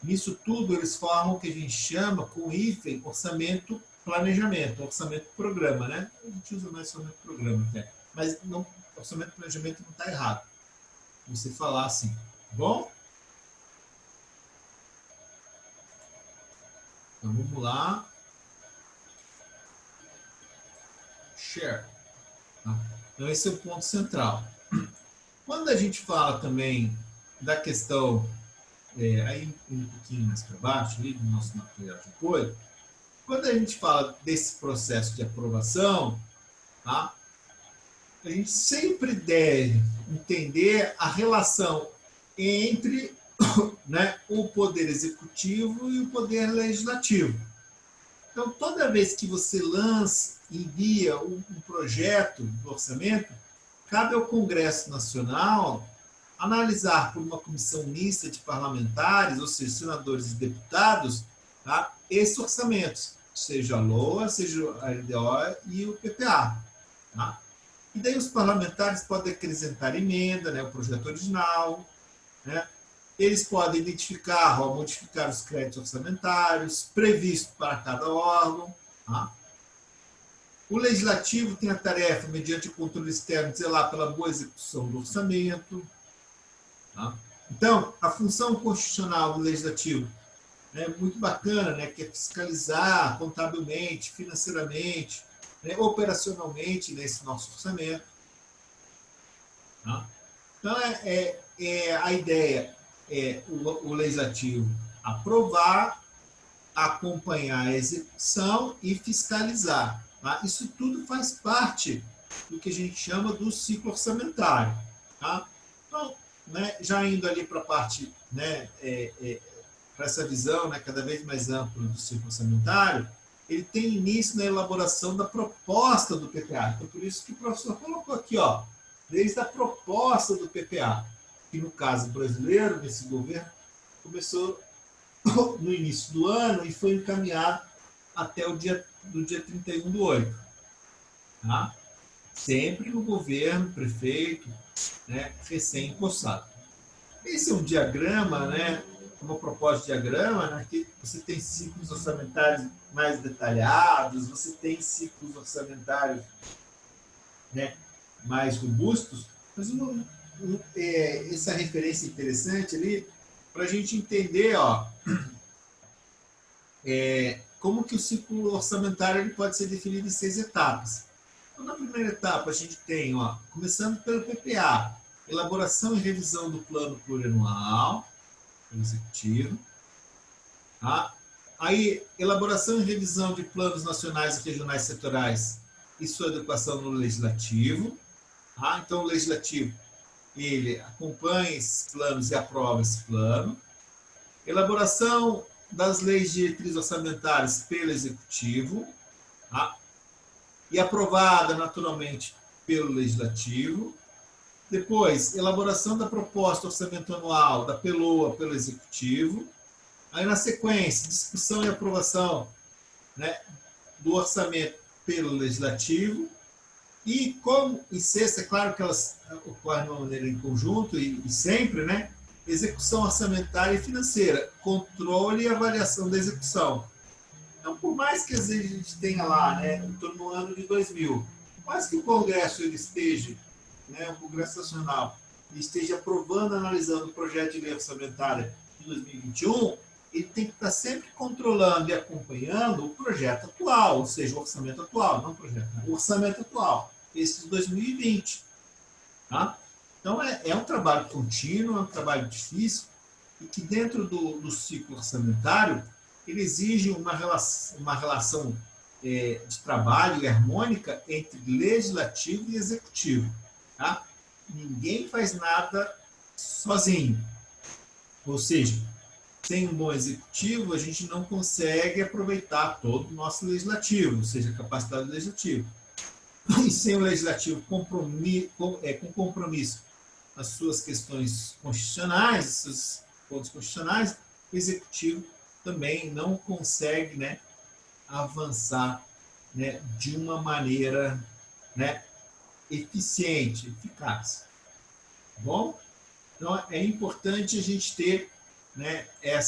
Nisso tudo eles formam o que a gente chama, com hífen, orçamento planejamento, orçamento programa, né? A gente usa mais orçamento programa até. Mas não, orçamento planejamento não está errado. Você falar assim, tá bom? Então vamos lá. Share. Tá? Então esse é o ponto central. Quando a gente fala também da questão, aí um pouquinho mais para baixo, ali, do nosso material de apoio, quando a gente fala desse processo de aprovação, tá, a gente sempre deve entender a relação entre né, o poder executivo e o poder legislativo. Então, toda vez que você lança, envia um projeto do orçamento, cabe ao Congresso Nacional analisar por uma comissão mista de parlamentares, ou seja, senadores e deputados, tá, esses orçamentos, seja a LOA, seja a LDO e o PPA. Tá? E daí os parlamentares podem acrescentar emenda, né, o projeto original, né, Eles podem identificar ou modificar os créditos orçamentários previstos para cada órgão. Tá? O Legislativo tem a tarefa, mediante o controle externo, de zelar pela boa execução do orçamento. Tá? Então, a função constitucional do Legislativo é muito bacana, né, que é fiscalizar contabilmente, financeiramente, né, operacionalmente nesse nosso orçamento. Tá? Então, a ideia é o Legislativo aprovar, acompanhar a execução e fiscalizar. Tá? Isso tudo faz parte do que a gente chama do ciclo orçamentário. Tá? Então, né, já indo ali para a parte, né, para essa visão, né, cada vez mais ampla do ciclo orçamentário, ele tem início na elaboração da proposta do PPA. Então, por isso que o professor colocou aqui, ó, desde a proposta do PPA, que no caso brasileiro, nesse governo, começou no início do ano e foi encaminhado até o dia 31/8. Tá? Sempre no governo, prefeito, né, recém-empossado. Esse é um diagrama, né, uma proposta de diagrama, né, que você tem ciclos orçamentários mais detalhados, você tem ciclos orçamentários, né, mais robustos, mas essa referência interessante ali para a gente entender, ó, como que o ciclo orçamentário ele pode ser definido em 6 etapas. Então, na primeira etapa, a gente tem, ó, começando pelo PPA, elaboração e revisão do plano plurianual, executivo. Tá? Aí, elaboração e revisão de planos nacionais e regionais setoriais e sua adequação no legislativo. Tá? Então, o legislativo, ele acompanha esses planos e aprova esse plano. Elaboração das leis de diretrizes orçamentárias pelo executivo. Tá? E aprovada, naturalmente, pelo legislativo. Depois, elaboração da proposta orçamento anual da PELOA pelo executivo. Aí, na sequência, discussão e aprovação, né, do orçamento pelo legislativo. E como em sexta, é claro que elas ocorrem de uma maneira em conjunto e sempre, né? Execução orçamentária e financeira, controle e avaliação da execução. Então, por mais que às vezes a gente tenha lá, né, no ano de 2000, por mais que o Congresso ele esteja, né, o Congresso Nacional esteja aprovando, analisando o projeto de lei orçamentária de 2021, ele tem que estar sempre controlando e acompanhando o projeto atual, ou seja, o orçamento atual, não o projeto, o orçamento atual, esse de 2020. Tá? Então, é um trabalho contínuo, é um trabalho difícil, e que dentro do ciclo orçamentário, ele exige uma relação de trabalho harmônica entre legislativo e executivo. Tá? Ninguém faz nada sozinho. Ou seja, sem um bom executivo, a gente não consegue aproveitar todo o nosso legislativo, ou seja, a capacidade legislativa. E sem o legislativo com compromisso nas suas questões constitucionais, seus pontos constitucionais, o executivo também não consegue, né, avançar, né, de uma maneira, né, eficiente, eficaz. Tá bom? Então, é importante a gente ter, né, é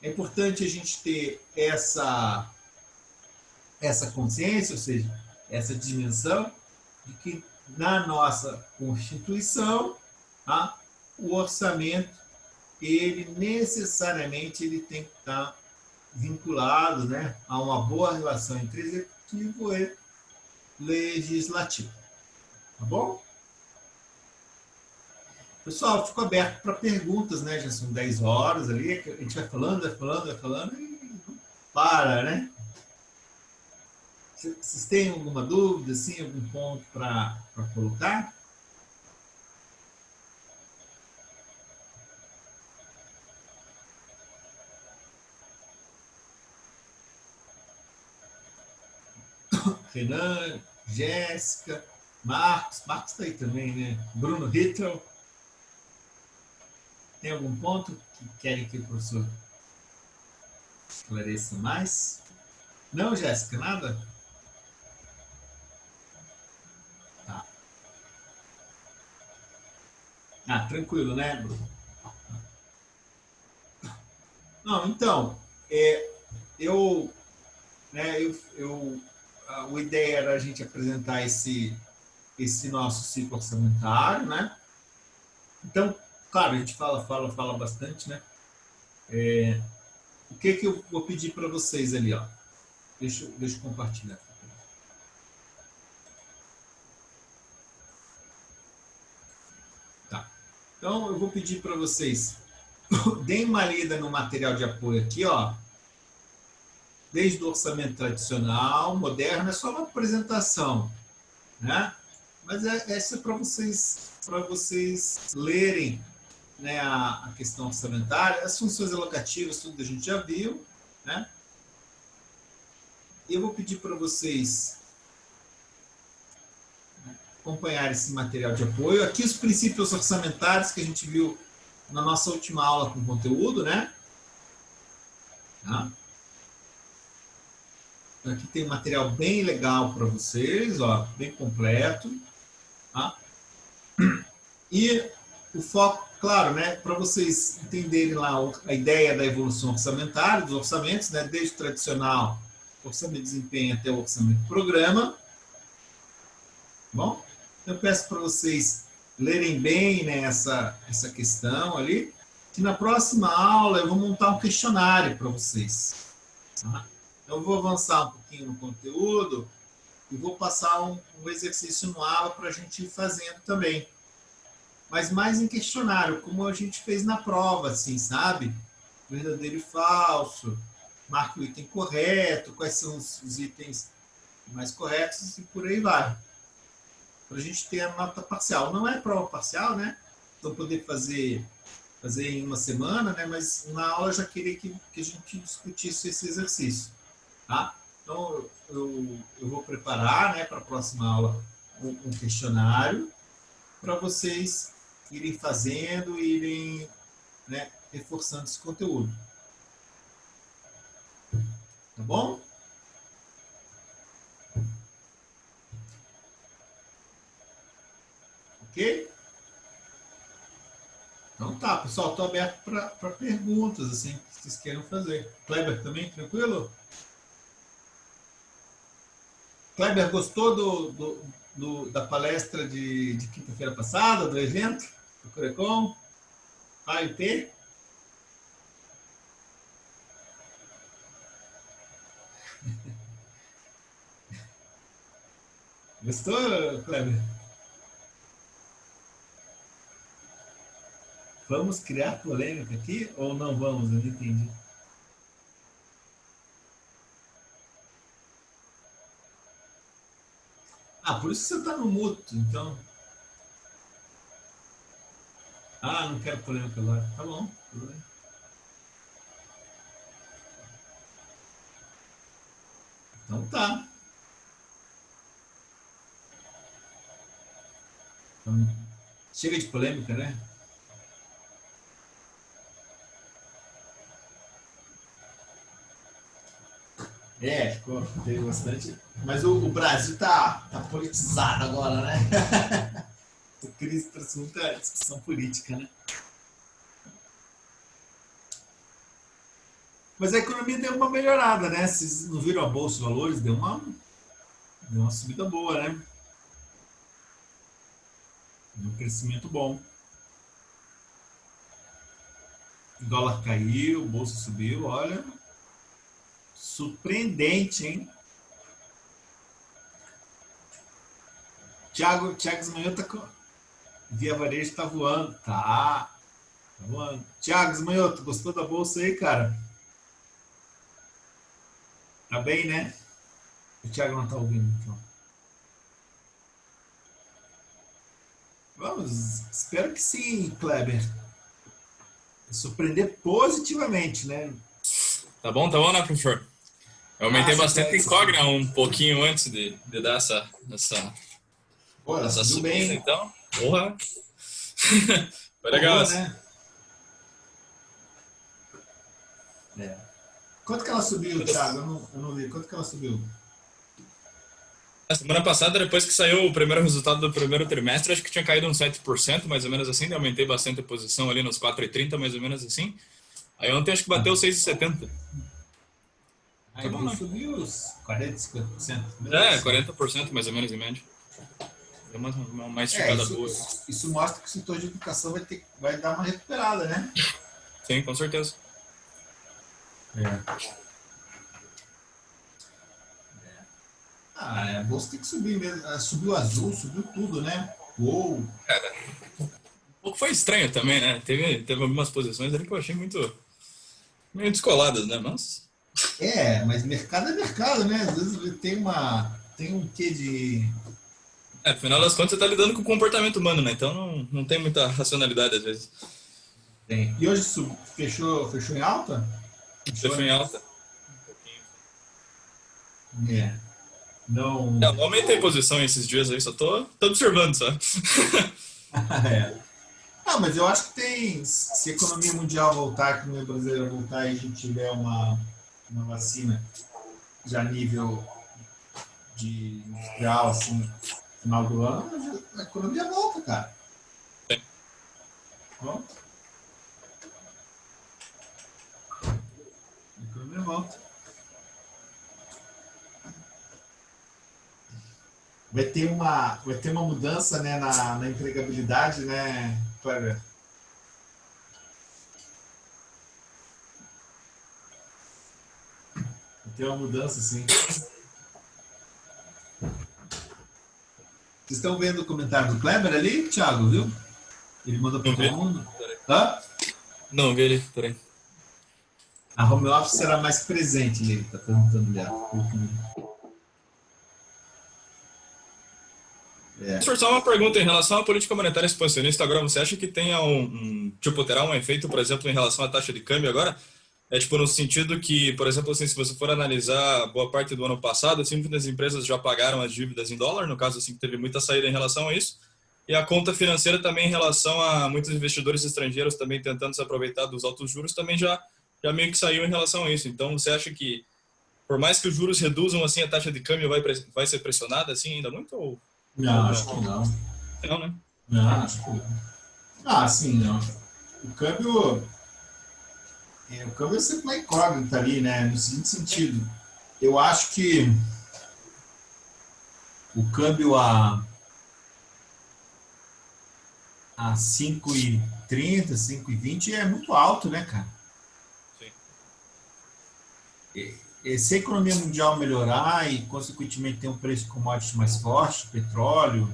importante a gente ter essa consciência, ou seja, essa dimensão de que na nossa Constituição, tá, o orçamento, ele necessariamente ele tem que estar vinculado, né, a uma boa relação entre executivo e legislativo. Tá bom? Pessoal, fico aberto para perguntas, né? Já são 10 horas ali, a gente vai falando e não para, né? Vocês têm alguma dúvida, assim, algum ponto para colocar? Renan, Jéssica, Marcos está aí também, né? Bruno Hittel. Tem algum ponto que querem que o professor esclareça mais? Não, Jéssica, nada? Tá. Ah, tranquilo, né, Bruno? Não, então, eu, né, a ideia era a gente apresentar esse nosso ciclo orçamentário, né? Então, claro, a gente fala bastante, né? O que eu vou pedir para vocês ali, ó? Deixa eu compartilhar. Tá. Então, eu vou pedir para vocês, deem uma lida no material de apoio aqui, ó. Desde o orçamento tradicional, moderno, é só uma apresentação, né? Mas essa é para vocês lerem, né, a questão orçamentária, as funções alocativas, tudo a gente já viu, né? E eu vou pedir para vocês acompanhar esse material de apoio. Aqui os princípios orçamentários que a gente viu na nossa última aula com conteúdo, né? Tá? Então, aqui tem um material bem legal para vocês, ó, bem completo. Tá? E o foco, claro, né, para vocês entenderem lá a ideia da evolução orçamentária, dos orçamentos, né, desde o tradicional orçamento de desempenho até o orçamento de programa. Bom, eu peço para vocês lerem bem, né, essa questão ali, que na próxima aula eu vou montar um questionário para vocês. Tá? Eu vou avançar um pouquinho no conteúdo e vou passar um exercício no aula para a gente ir fazendo também. Mas mais em questionário, como a gente fez na prova, assim, sabe? Verdadeiro e falso, marca o item correto, quais são os itens mais corretos e por aí vai. Para a gente ter a nota parcial. Não é prova parcial, né? Então, poder fazer em uma semana, né? Mas na aula eu já queria que a gente discutisse esse exercício, tá? Então, eu vou preparar, né, para a próxima aula um questionário para vocês irem fazendo, irem, né, reforçando esse conteúdo. Tá bom? Ok? Então tá, pessoal, estou aberto para perguntas, assim, que vocês queiram fazer. Kleber também, tranquilo? Kleber, gostou da palestra de quinta-feira passada, do evento, do Corecon? AIP? Gostou, Kleber? Vamos criar polêmica aqui ou não vamos? Eu não entendi. Ah, por isso que você está no mudo, então. Ah, não quero polêmica agora. Tá bom, tudo bem. Então tá. Então, chega de polêmica, né? Teve bastante. Mas o Brasil tá politizado agora, né? A crise trouxe muita discussão política, né? Mas a economia deu uma melhorada, né? Vocês não viram a Bolsa de Valores? Deu uma subida boa, né? Deu um crescimento bom. O dólar caiu, a Bolsa subiu, olha. Surpreendente, hein? Thiago Esmanhoto tá com... Via Varejo tá voando. Tá voando. Thiago Esmanhoto, gostou da bolsa aí, cara? Tá bem, né? O Thiago não tá ouvindo, então. Vamos, espero que sim, Kleber. Surpreender positivamente, né? Tá bom, né, professor? Eu aumentei bastante a incógnita um pouquinho antes de dar essa Subiu subida, bem. então. Porra! Foi legal, legal, né? Quanto que ela subiu, Thiago? Eu não vi. Quanto que ela subiu? Na semana passada, depois que saiu o primeiro resultado do primeiro trimestre, acho que tinha caído uns 7%, mais ou menos assim. Daí aumentei bastante a posição ali nos 4,30, mais ou menos assim. Aí ontem acho que bateu 6,70. Tá Aí bom, vem né? subir os 40, 50%. Mesmo É, assim. 40% mais ou menos em média. Deu uma É, esticada boa. isso mostra que o setor de educação vai dar uma recuperada, né? Sim, com certeza. É. A bolsa tem que subir mesmo. Subiu azul, subiu tudo, né? Uou! Um pouco foi estranho também, né? Teve algumas posições ali que eu achei meio descoladas, né? Mas, Mas mercado é mercado, né? Às vezes tem um quê de. afinal das contas, você tá lidando com o comportamento humano, né? Então não tem muita racionalidade às vezes. Tem. E hoje fechou em alta? Fechou, Fechou em né? alta. É. Não. Eu não aumentei posição esses dias aí, só tô observando, sabe? É. Ah, mas eu acho que tem. Se a economia mundial voltar, a economia brasileira voltar e a gente tiver uma vacina já nível de industrial, assim, final do ano, a economia volta, cara. Volta. A economia volta. Vai ter uma mudança, né, na empregabilidade, né, Cleber? Vai ter uma mudança, sim. Vocês estão vendo o comentário do Kleber ali, Thiago, viu? Ele mandou para Não todo vi. mundo. Peraí. Hã? Não vi ele, peraí. A home office será mais presente, ele está perguntando dela. É. Professor, só uma pergunta em relação à política monetária expansionista. Agora, você acha que tenha tipo, terá um efeito, por exemplo, em relação à taxa de câmbio agora? É tipo no sentido que, por exemplo, assim, se você for analisar boa parte do ano passado, assim, muitas empresas já pagaram as dívidas em dólar, no caso assim, que teve muita saída em relação a isso, e a conta financeira também em relação a muitos investidores estrangeiros também tentando se aproveitar dos altos juros, também já meio que saiu em relação a isso. Então, você acha que, por mais que os juros reduzam, assim, a taxa de câmbio vai ser pressionada, assim, ainda muito Não, ou acho não? que não. Não, né? Não, acho que não. Ah, sim, não. O câmbio, o câmbio é sempre uma incógnita ali, né? No seguinte sentido, eu acho que o câmbio a 5,30, 5,20 é muito alto, né, cara? Sim. Se a economia mundial melhorar e, consequentemente, ter um preço de commodities mais forte, petróleo,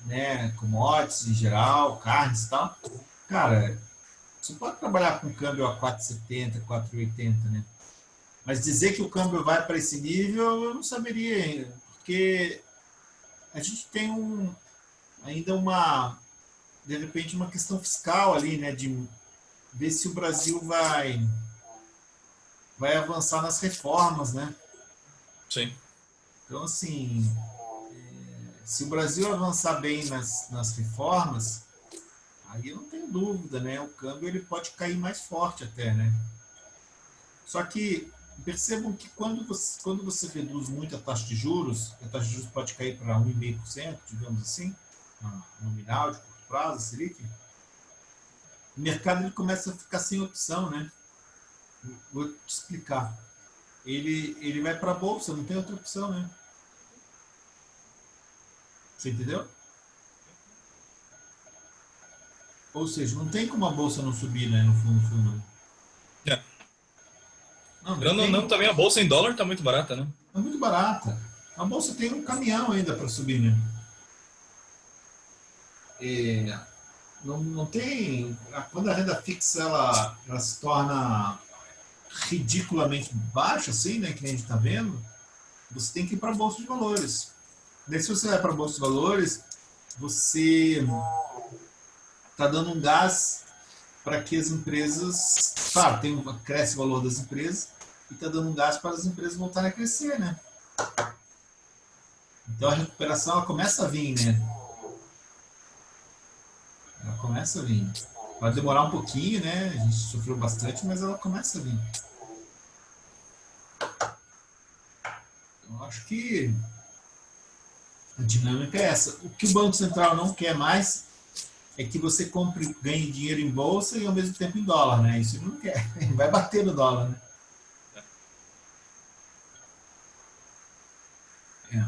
né, commodities em geral, carnes e tal, cara, você pode trabalhar com câmbio a 4,70, 4,80, né? Mas dizer que o câmbio vai para esse nível, eu não saberia, porque a gente tem ainda de repente, uma questão fiscal ali, né, de ver se o Brasil vai avançar nas reformas, né? Sim. Então, assim, se o Brasil avançar bem nas reformas, aí eu não tenho dúvida, né? O câmbio ele pode cair mais forte até, né? Só que percebam que quando você reduz muito a taxa de juros pode cair para 1,5%, digamos assim, nominal, de curto prazo, a Selic, o mercado ele começa a ficar sem opção, né? Vou te explicar. Ele vai para a bolsa, não tem outra opção, né? Você entendeu? Ou seja, não tem como a bolsa não subir, né? No fundo. É. Não Tirando ou não, tem. também a bolsa em dólar tá muito barata, né? É muito barata. A bolsa tem um caminhão ainda para subir, né? É, não tem. Quando a renda fixa ela se torna ridiculamente baixa, assim, né? Que nem a gente está vendo, você tem que ir para a bolsa de valores. Daí, se você vai para a bolsa de valores, você está dando um gás para que as empresas. Claro, cresce o valor das empresas e está dando um gás para as empresas voltarem a crescer, né? Então a recuperação ela começa a vir, né? Ela começa a vir. Vai demorar um pouquinho, né? A gente sofreu bastante, mas ela começa a vir. Eu acho que A dinâmica é essa. O que o Banco Central não quer mais é que você compre, ganhe dinheiro em bolsa e ao mesmo tempo em dólar, né? Isso ele não quer. Ele vai bater no dólar, né? É.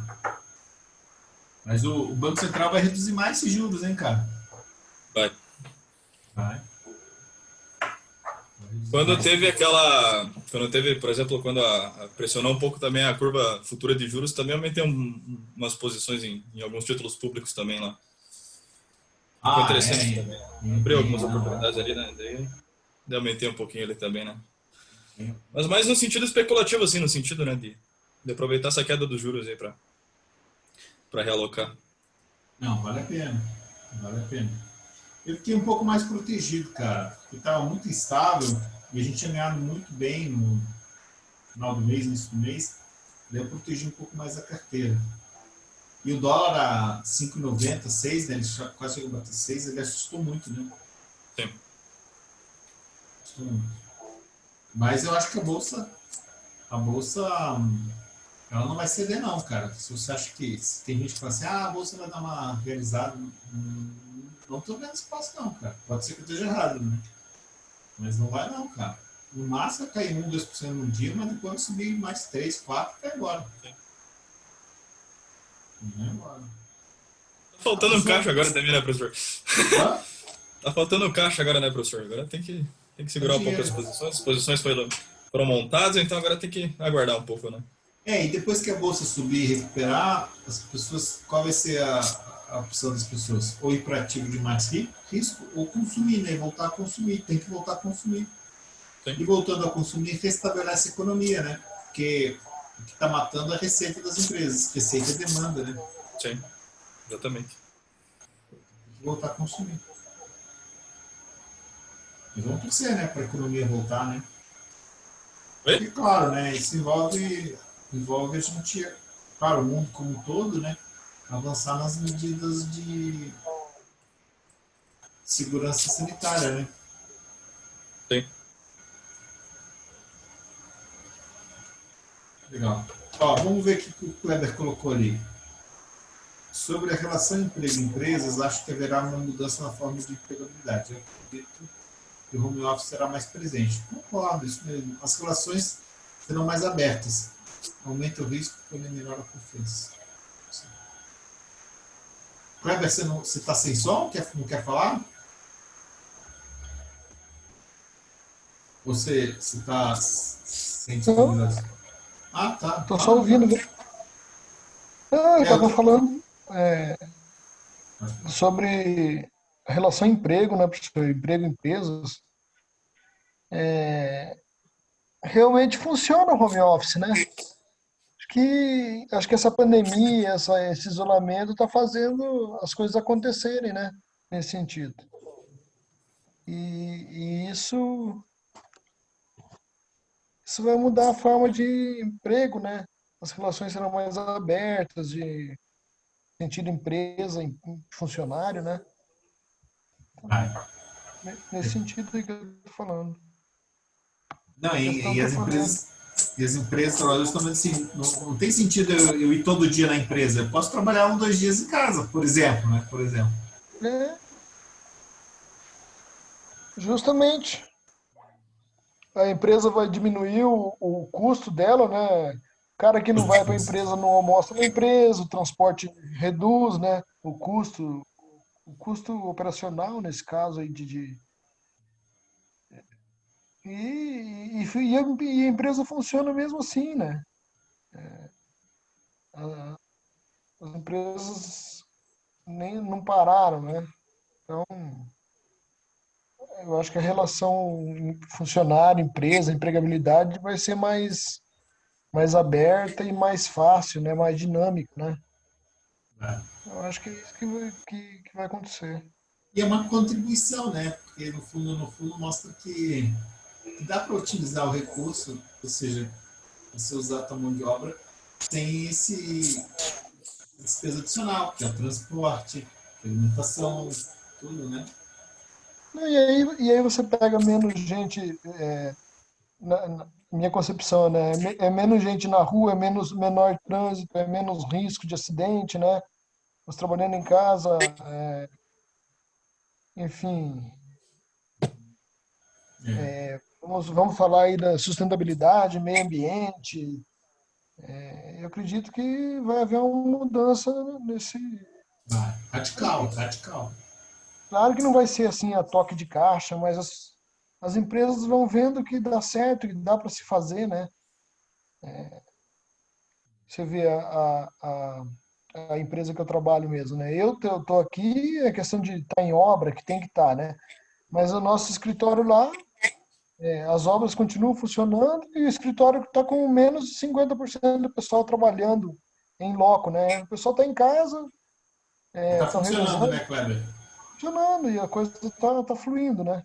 Mas o Banco Central vai reduzir mais esses juros, hein, cara? Vai. Vai. Quando teve, por exemplo, quando pressionou um pouco também a curva futura de juros, também aumentei umas posições em alguns títulos públicos também lá. Ficou interessante também. Abriu algumas oportunidades ali, né? Daí aumentei um pouquinho ali também, né? Mas mais no sentido especulativo, assim, no sentido, né, de aproveitar essa queda dos juros aí para realocar. Não, vale a pena. Vale a pena. Eu fiquei um pouco mais protegido, cara, porque estava muito instável e a gente tinha ganhado muito bem no final do mês, início do mês, daí eu protegi um pouco mais a carteira. E o dólar a 5,90, 6, né, ele quase chegou a bater 6, ele assustou muito, né? Sim. Assustou muito. Mas eu acho que a bolsa, ela não vai ceder não, cara. Se você acha que, se tem gente que fala assim, a bolsa vai dar uma realizada, não estou vendo espaço não, cara. Pode ser que eu esteja errado, né? Mas não vai não, cara. No máximo vai cair 1, 2% no dia, mas depois vai subir mais 3, 4 até agora. Não é agora. Tá faltando um caixa agora também, né, professor? Hã? Tá faltando um caixa agora, né, professor? Agora tem que segurar um pouco as posições. As posições foram montadas, então agora tem que aguardar um pouco, né? E depois que a bolsa subir e recuperar, as pessoas, qual vai ser a opção das pessoas? Ou ir para ativo de mais risco, ou consumir, né? Voltar a consumir. Tem que voltar a consumir. Sim. E voltando a consumir, restabelece a economia, né? Porque o que está matando é a receita das empresas. Receita e demanda, né? Sim, exatamente. Tem que voltar a consumir. E vamos torcer, né? Para a economia voltar, né? Oi? E claro, né? Isso envolve a gente, claro, o mundo como um todo, né? Avançar nas medidas de segurança sanitária, né? Sim. Legal. Ó, vamos ver o que o Kleber colocou ali. Sobre a relação emprego-empresas, acho que haverá uma mudança na forma de empregabilidade. Eu acredito que o home office será mais presente. Concordo, isso mesmo. As relações serão mais abertas. Aumenta o risco e melhora a confiança. Kleber, você está sem som? Não quer falar? Você está sem disponibilidade? Ah, tá. Tô só ouvindo. Eu eu estava tô... falando sobre a relação emprego, né, professor? Emprego e empresas. Realmente funciona o home office, né? Acho que essa pandemia, esse isolamento está fazendo as coisas acontecerem, né? Nesse sentido. E isso vai mudar a forma de emprego, né? As relações serão mais abertas, de sentido empresa, funcionário, né? Nesse sentido aí que eu tô falando. Não, A questão e que eu as falei. empresas trabalhadoras estão vendo assim, não tem sentido eu ir todo dia na empresa. Eu posso trabalhar 1, 2 dias em casa, por exemplo, né? Por exemplo. É, justamente. A empresa vai diminuir o custo dela, né? O cara que não vai para a empresa não almoça na empresa, o transporte reduz, né? O custo operacional nesse caso aí e a empresa funciona mesmo assim, né? A- As empresas nem não pararam, né? Então, eu acho que a relação funcionário, empresa, empregabilidade vai ser mais aberta e mais fácil, né? Mais dinâmica, né? Eu acho que é isso que vai acontecer. E é uma contribuição, né? Porque no fundo mostra que dá para utilizar o recurso, ou seja, você usar a tua mão de obra sem esse despesa adicional, que é o transporte, a alimentação, tudo, né? E aí você pega menos gente, minha concepção, né? É menos gente na rua, menor trânsito, é menos risco de acidente, né? Mas trabalhando em casa, enfim, vamos falar aí da sustentabilidade, meio ambiente. Eu acredito que vai haver uma mudança nesse. Vai. Radical, radical. Claro que não vai ser assim a toque de caixa, mas as empresas vão vendo que dá certo, que dá para se fazer, né? Você vê a empresa que eu trabalho mesmo, né? Eu tô aqui, é questão de estar em obra, que tem que estar, né? Mas o nosso escritório lá, as obras continuam funcionando e o escritório está com menos de 50% do pessoal trabalhando em loco, né? O pessoal está em casa, Tá estão funcionando, revezando, né, Kleber? funcionando e a coisa tá fluindo, né?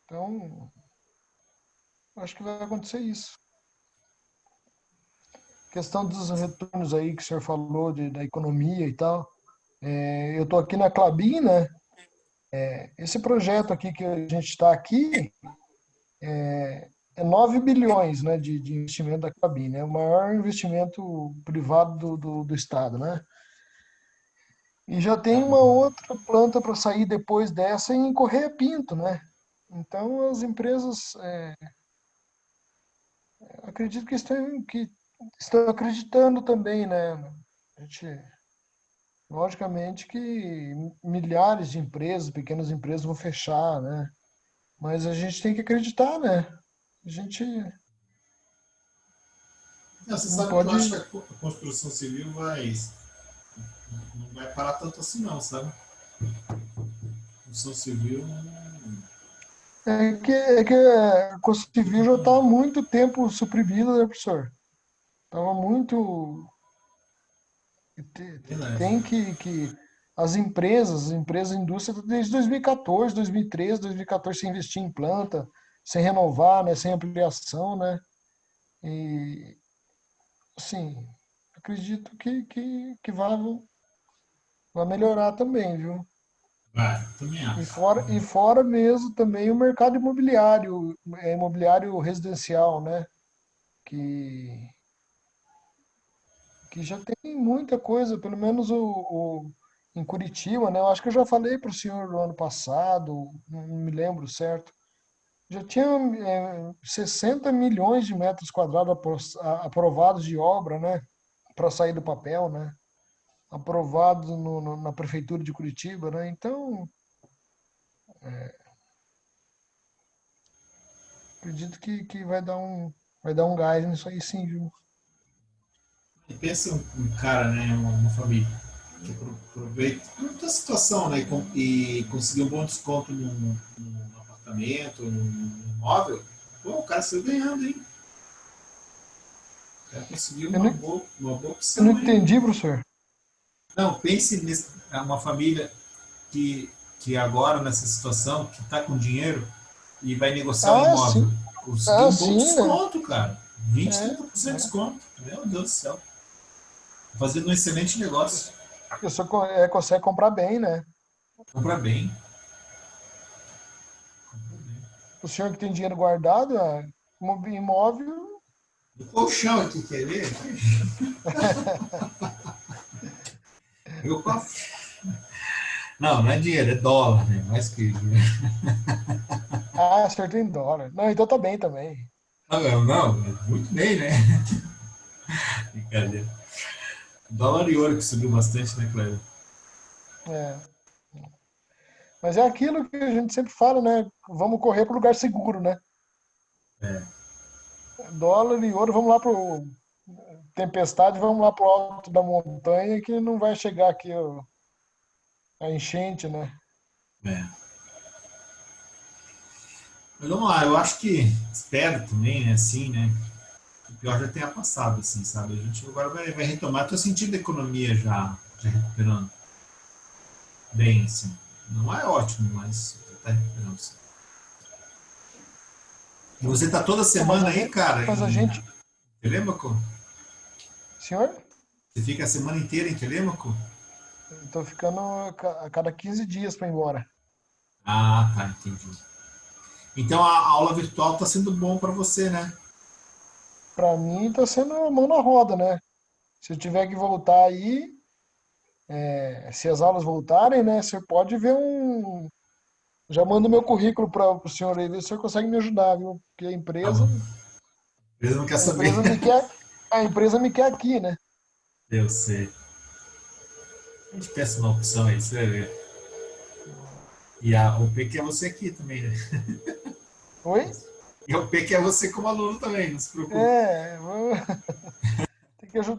Então, acho que vai acontecer isso. Questão dos retornos aí que o senhor falou da economia e tal. Eu estou aqui na Klabin, né? Esse projeto aqui que a gente está aqui é 9 bilhões, né, de investimento da Klabin, né? O maior investimento privado do Estado, né? E já tem uma outra planta para sair depois dessa em Correia Pinto, né? Então as empresas, acredito que estão acreditando também, né? A gente, logicamente que milhares de empresas, pequenas empresas vão fechar, né? Mas a gente tem que acreditar, né? A gente Não, você não sabe que eu acho que pode. a construção civil não vai parar tanto assim, não, sabe? A construção civil É que a construção civil já está há muito tempo suprimida, né, professor? Estava muito. verdade. Tem que. As empresas, a indústria, desde 2014, 2013, 2014, sem investir em planta, sem renovar, né, sem ampliação, né? E, assim, acredito que vai melhorar também, viu? Vai, também E acho. fora, e fora mesmo também o mercado imobiliário, imobiliário residencial, né? Que, que já tem muita coisa, pelo menos em Curitiba, né? Eu acho que eu já falei para o senhor no ano passado, não me lembro certo. Já tinha 60 milhões de metros quadrados aprovados de obra, né? Para sair do papel, né? Aprovados na prefeitura de Curitiba, né? Então, acredito que vai dar um gás nisso aí sim, viu? E pensa um cara, né, uma família, que aproveita toda a situação, né, e conseguir um bom desconto num apartamento, num imóvel, pô, o cara saiu ganhando, hein? O cara conseguiu Eu não, uma boa eu não opção, hein? entendi, professor. Não, pense uma família que agora, nessa situação, que está com dinheiro e vai negociar o Ah, sim. imóvel, conseguiu Ah, um bom sim, né? desconto, cara. 20, É, 30% de é. desconto. Meu Deus do céu. Fazendo um excelente negócio. A pessoa consegue comprar bem, né? Compra bem. O senhor que tem dinheiro guardado, imóvel, O colchão aqui, quer ver? Eu, não, não é dinheiro, é dólar, né? Mais que dinheiro. o senhor tem dólar. Não, então tá bem também. Não, não, muito bem, né? Brincadeira. Dólar e ouro que subiu bastante, né, Cleber? É. Mas é aquilo que a gente sempre fala, né? Vamos correr para o lugar seguro, né? É. Dólar e ouro, vamos lá pro tempestade, vamos lá pro alto da montanha que não vai chegar aqui a enchente, né? É. Mas vamos lá, eu acho que, espero também, né, assim, né? O pior já tenha passado, assim, sabe? A gente agora vai retomar. Estou sentindo a economia já recuperando bem, assim. Não é ótimo, mas está recuperando, sim. E você está toda Não, mas semana a aí, gente, cara, mas a em gente, Telêmaco? senhor, Você fica a semana inteira em Telêmaco? eu tô ficando a cada 15 dias para ir embora. Ah, tá, entendi. Então a aula virtual está sendo bom para você, né? Para mim tá sendo a mão na roda, né? Se eu tiver que voltar aí, se as aulas voltarem, né, você pode ver Já mando meu currículo para o senhor aí, ver se o senhor consegue me ajudar, viu? Porque Tá bom. Ele não quer a saber. empresa me quer, a empresa me quer aqui, né? Eu sei. A gente pensa uma opção aí, você vai ver. E o P que é você aqui também, né? Oi? E o P que é você como aluno também, não se preocupe.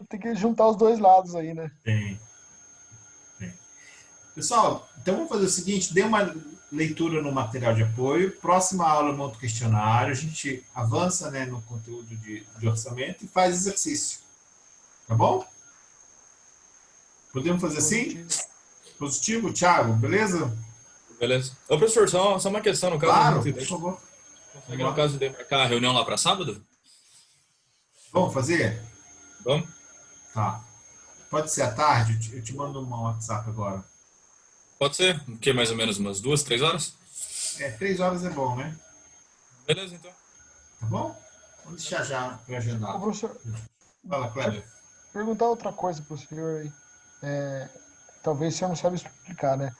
Tem que juntar os dois lados aí, né? Tem, tem. Pessoal, então vamos fazer o seguinte: dê uma leitura no material de apoio. Próxima aula eu monto o questionário, a gente avança, né, no conteúdo de orçamento e faz exercício. Tá bom? Podemos fazer assim? Positivo. Positivo, Thiago, beleza? Beleza. Ô, professor, só uma questão, no caso, a Claro, gente por favor. consegue, no caso, de marcar a reunião lá para sábado? Vamos fazer? Vamos? Tá. Pode ser à tarde? Eu te mando um WhatsApp agora. Pode ser? O que, mais ou menos umas 2, 3 horas? 3 horas é bom, né? Beleza, então. Tá bom? Vamos deixar já Ô, agendado. professor, Fala, deixa Kleber. eu perguntar outra coisa pro senhor aí. É, talvez o senhor não saiba explicar, né?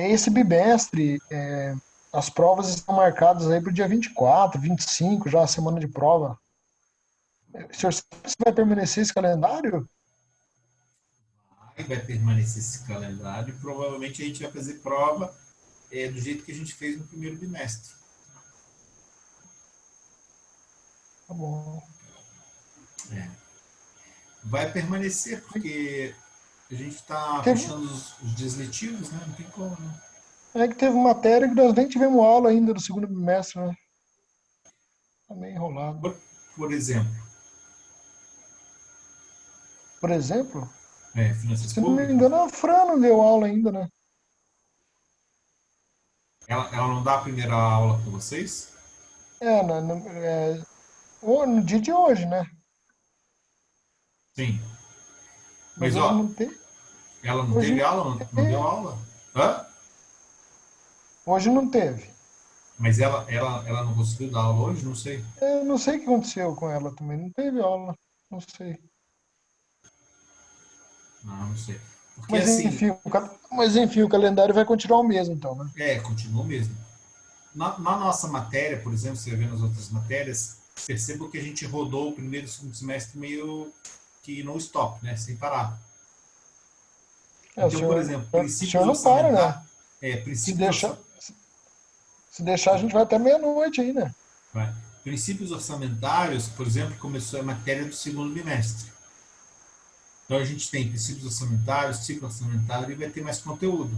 Esse bimestre, as provas estão marcadas aí para o dia 24, 25, já a semana de prova. O senhor sabe se vai permanecer esse calendário? Aí vai permanecer esse calendário. Provavelmente a gente vai fazer prova do jeito que a gente fez no primeiro bimestre. Tá bom. É. Vai permanecer porque a gente está Teve, fechando os dias letivos, né? Não tem como, né? é que teve matéria que nós nem tivemos aula ainda do segundo bimestre, né? Tá meio enrolado. Por exemplo, Por exemplo, finanças se não me públicas, engano, a Fran não deu aula ainda, né? ela não dá a primeira aula para vocês? No dia de hoje, né? Sim. Mas Mas, hoje ó, não tem. ela não Hoje teve não aula? Não deu teve. aula? Hã? Hoje não teve. Mas ela não conseguiu dar aula hoje? Não sei. Eu não sei o que aconteceu com ela também. Não teve aula. Não sei. Não sei. Porque Mas assim, enfim, o calendário vai continuar o mesmo, então, né? continua mesmo. Na nossa matéria, por exemplo, você vê nas outras matérias, perceba que a gente rodou o primeiro e o segundo semestre meio que no stop, né? Sem parar. O Então, por senhor, exemplo, o princípios senhor não para, orçamentários. né? Se deixar, se deixar, a gente vai até meia-noite aí, né? Princípios orçamentários, por exemplo, começou a matéria do segundo bimestre. Então a gente tem princípios orçamentários, ciclo orçamentário e vai ter mais conteúdo.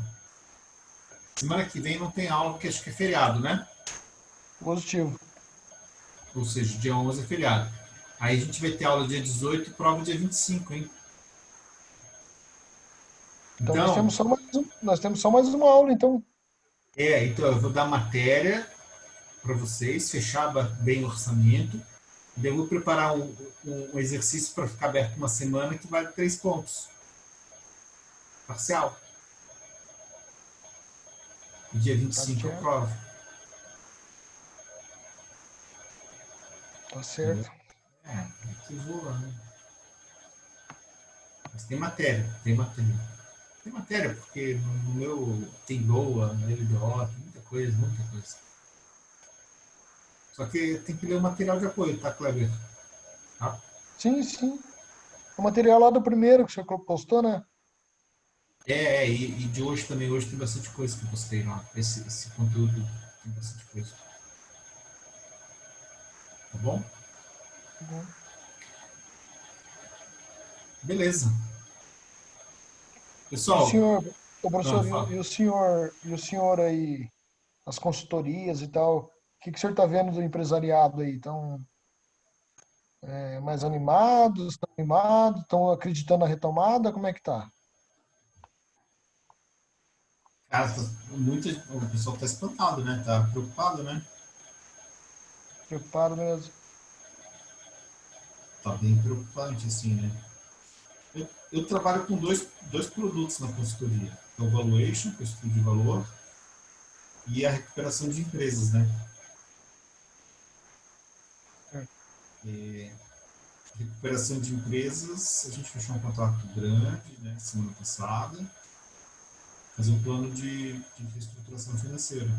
Semana que vem não tem aula porque acho que é feriado, né? Positivo. Ou seja, dia 11 é feriado. Aí a gente vai ter aula dia 18 e prova dia 25, hein? Então nós Então, temos nós temos só mais uma aula, então. então eu vou dar matéria para vocês, fechar bem o orçamento. Daí eu vou preparar um exercício para ficar aberto uma semana que vale 3 pontos. Parcial. E dia vinte e Tá cinco eu certo. provo. Tá Entendeu? certo. Que voa, né? Mas tem matéria, tem matéria. Tem matéria, porque no meu tem LOA, no LDO, tem muita coisa, muita coisa. Só que tem que ler o material de apoio, tá, Kleber? Tá? Sim, sim. O material lá do primeiro que o senhor postou, né? E de hoje também, hoje tem bastante coisa que eu postei lá. Esse conteúdo tem bastante coisa. Tá bom? Tá bom. Beleza. E o Pessoal, senhor, o professor, fala. e o senhor aí, as consultorias e tal, o que que o senhor tá vendo do empresariado aí? Estão mais animados, estão animados, estão acreditando na retomada? Como é que tá? Cara, o pessoal tá espantado, né? Tá preocupado, né? Preocupado mesmo? Tá bem preocupante, assim, né? Eu trabalho com dois produtos na consultoria. O Valuation, que é o estudo de valor, e a recuperação de empresas, né? É. Recuperação de empresas, a gente fechou um contrato grande, né, semana passada, fazer um plano de reestruturação financeira.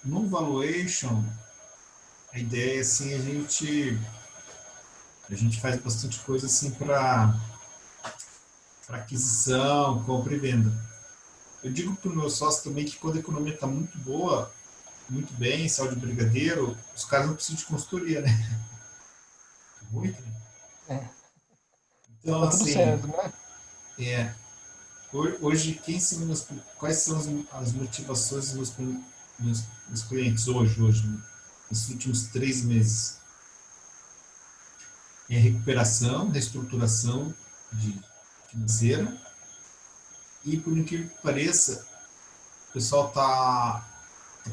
No valuation, a ideia é assim, a gente faz bastante coisa assim para aquisição, compra e venda. Eu digo para o meu sócio também que quando a economia está muito boa, muito bem, saúde brigadeiro, os caras não precisam de consultoria, né? Muito, né? É, Então, tá tudo assim, certo, né? é, hoje, quais são as motivações dos clientes hoje, nesses últimos 3 meses? É recuperação, reestruturação financeira e, por incrível que pareça, o pessoal está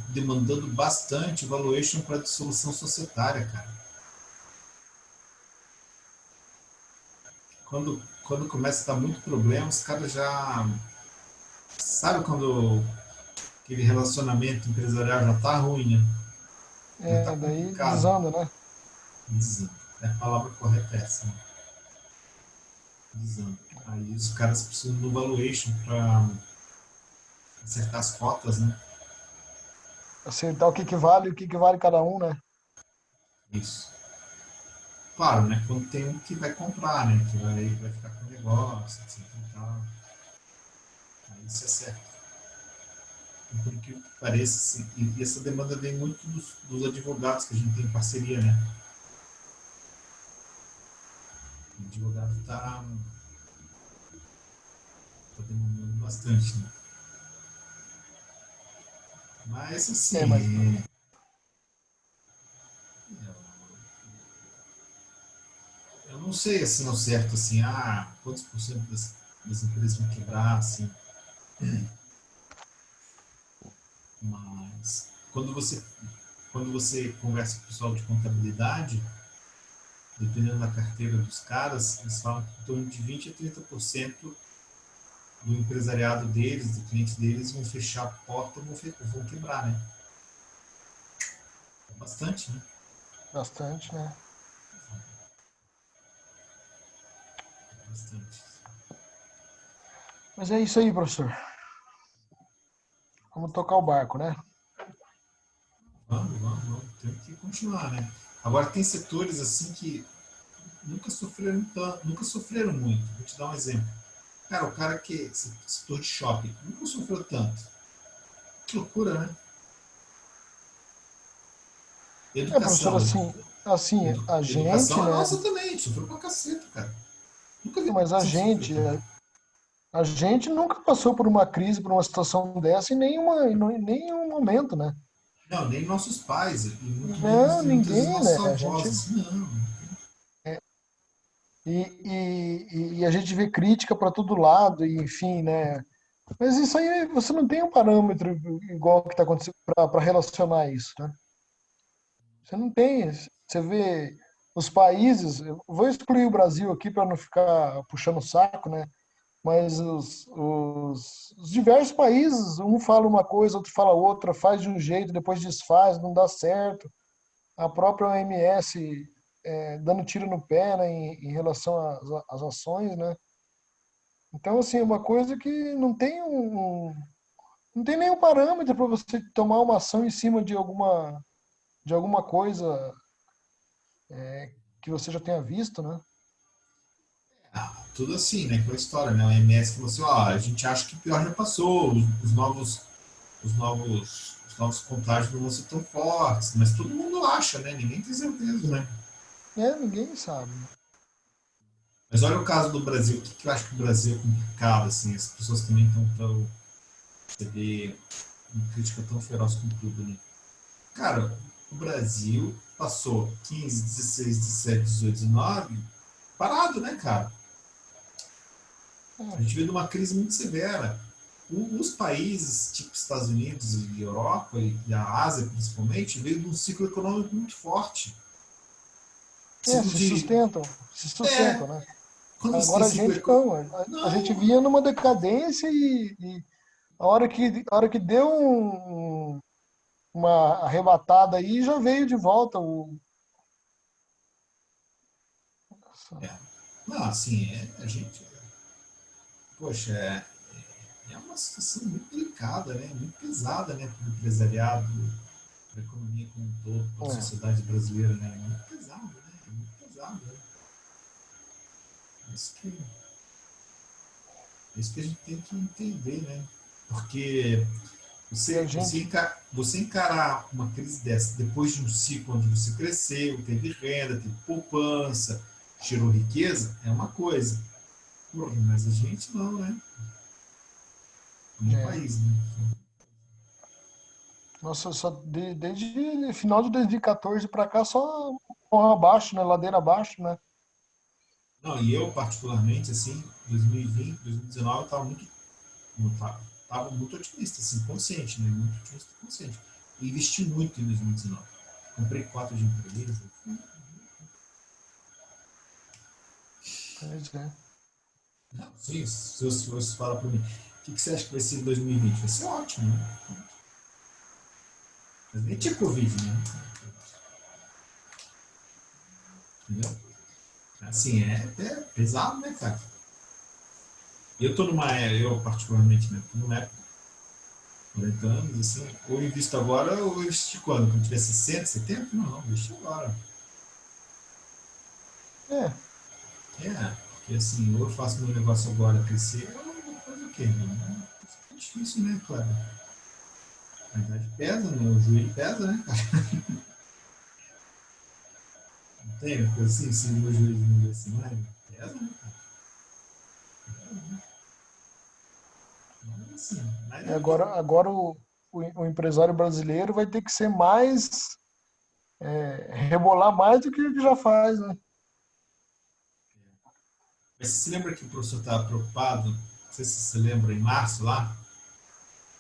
demandando bastante valuation para dissolução societária, cara. Quando começa a dar muito problema, os caras já... Sabe quando aquele relacionamento empresarial já tá ruim, né? Já tá Daí complicado. desanda, né? Desanda. A palavra correta é essa, né? Desanda. Aí os caras precisam do valuation para acertar as cotas, né? Acertar o que vale e o que vale cada um, né? Isso. Claro, né? Quando tem um que vai comprar, né? Que vai ficar com o negócio, etc. E tal. Aí se acerta. E por que pareça, assim, e essa demanda vem muito dos advogados que a gente tem em parceria, né? O advogado está demandando bastante, né? Mas, Mas assim, eu não sei, assim, ao certo, assim, quantos por cento das empresas vão quebrar, assim. Mas, quando você conversa com o pessoal de contabilidade, dependendo da carteira dos caras, eles falam que em torno de 20 a 30% do empresariado deles, do cliente deles, vão fechar a porta ou vão quebrar, né? É bastante, né? bastante, né? É bastante. Mas é isso aí, professor. Vamos tocar o barco, né? Vamos. Tem que continuar, né? Agora, tem setores assim que nunca sofreram muito. Vou te dar um exemplo. Cara, o cara que setor de shopping nunca sofreu tanto. Que loucura, né? Professor, Educação. assim, a gente, Educação é né? nossa também. Sofreu pra caceta, cara. Nunca vi Mas a educação sofrer gente, tanto. a gente nunca passou por uma crise, por uma situação dessa em nenhum momento, né? Não, nem nossos pais. E muito Não, menos muitas vezes ninguém, né? nossos A avós. gente Assim, não. e a gente vê crítica para todo lado, e enfim, né? Mas isso aí você não tem um parâmetro igual que está acontecendo para relacionar isso, né? Você não tem. Você vê os países, eu vou excluir o Brasil aqui para não ficar puxando o saco, né? Mas os diversos países, um fala uma coisa, outro fala outra, faz de um jeito, depois desfaz, não dá certo. A própria OMS dando tiro no pé, né, em relação às ações, né? Então, assim, é uma coisa que não tem nenhum parâmetro para você tomar uma ação em cima de alguma coisa que você já tenha visto, né? Tudo assim, né? Aquela história, né? O MS falou assim, ó, a gente acha que o pior já passou, os novos contágios não vão ser tão fortes, mas todo mundo acha, né? Ninguém tem certeza, né? Ninguém sabe, né? Mas olha o caso do Brasil, o que eu acho que o Brasil é complicado, assim, as pessoas também estão tão receber uma crítica tão feroz com tudo, né? Cara, o Brasil passou 15, 16, 17, 18, 19 parado, né, cara? A gente veio de uma crise muito severa. Os países, tipo Estados Unidos e Europa, e a Ásia principalmente, veio de um ciclo econômico muito forte. Ciclo de. Se É, sustentam, né? quando você tem Agora a ciclo gente econômico. não, a gente Não, vinha numa decadência e a hora que deu uma arrebatada aí, já veio de volta É. Não, assim, a gente, poxa, é uma situação muito delicada, né? Muito pesada, né? Para o empresariado, para a economia como um todo, para a É. sociedade brasileira, né? É muito pesado, né? É muito pesado, né? Isso que, isso que a gente tem que entender, né? Porque E a você, gente, você encarar uma crise dessa depois de um ciclo onde você cresceu, teve renda, teve poupança, gerou riqueza, é uma coisa. Porra, mas a gente não, né? No é, país, né? nossa, desde final de 2014 para cá, só um abaixo, né? Ladeira abaixo, né? Não, e eu, particularmente, assim, 2020, 2019, eu tava muito otimista, assim, consciente, né? Muito otimista e consciente. E investi muito em 2019. Comprei 4 de empresa. Pois é. Não, sim, se você falar para mim, o que você acha que vai ser em 2020? Vai ser ótimo, né? Mas nem tinha Covid, né? Entendeu? Assim, é pesado, né, cara? E eu tô eu particularmente, né? Tô numa época, 40 anos, assim, ou eu invisto agora ou eu investi quando? Quando tiver 60, 70? Não, investi agora. É, Porque assim, ou eu faço meu negócio agora crescer, ou eu vou fazer o quê? É difícil, né, claro? A idade pesa, né? O joelho pesa, né, cara? Não tem uma coisa assim, se o meu joelho não desce mais, pesa, né, cara? Mas assim, mas e eu tô. agora o empresário brasileiro vai ter que ser mais, rebolar mais do que o que já faz, né? Mas você se lembra que o professor estava preocupado? Não sei se você lembra, em março lá,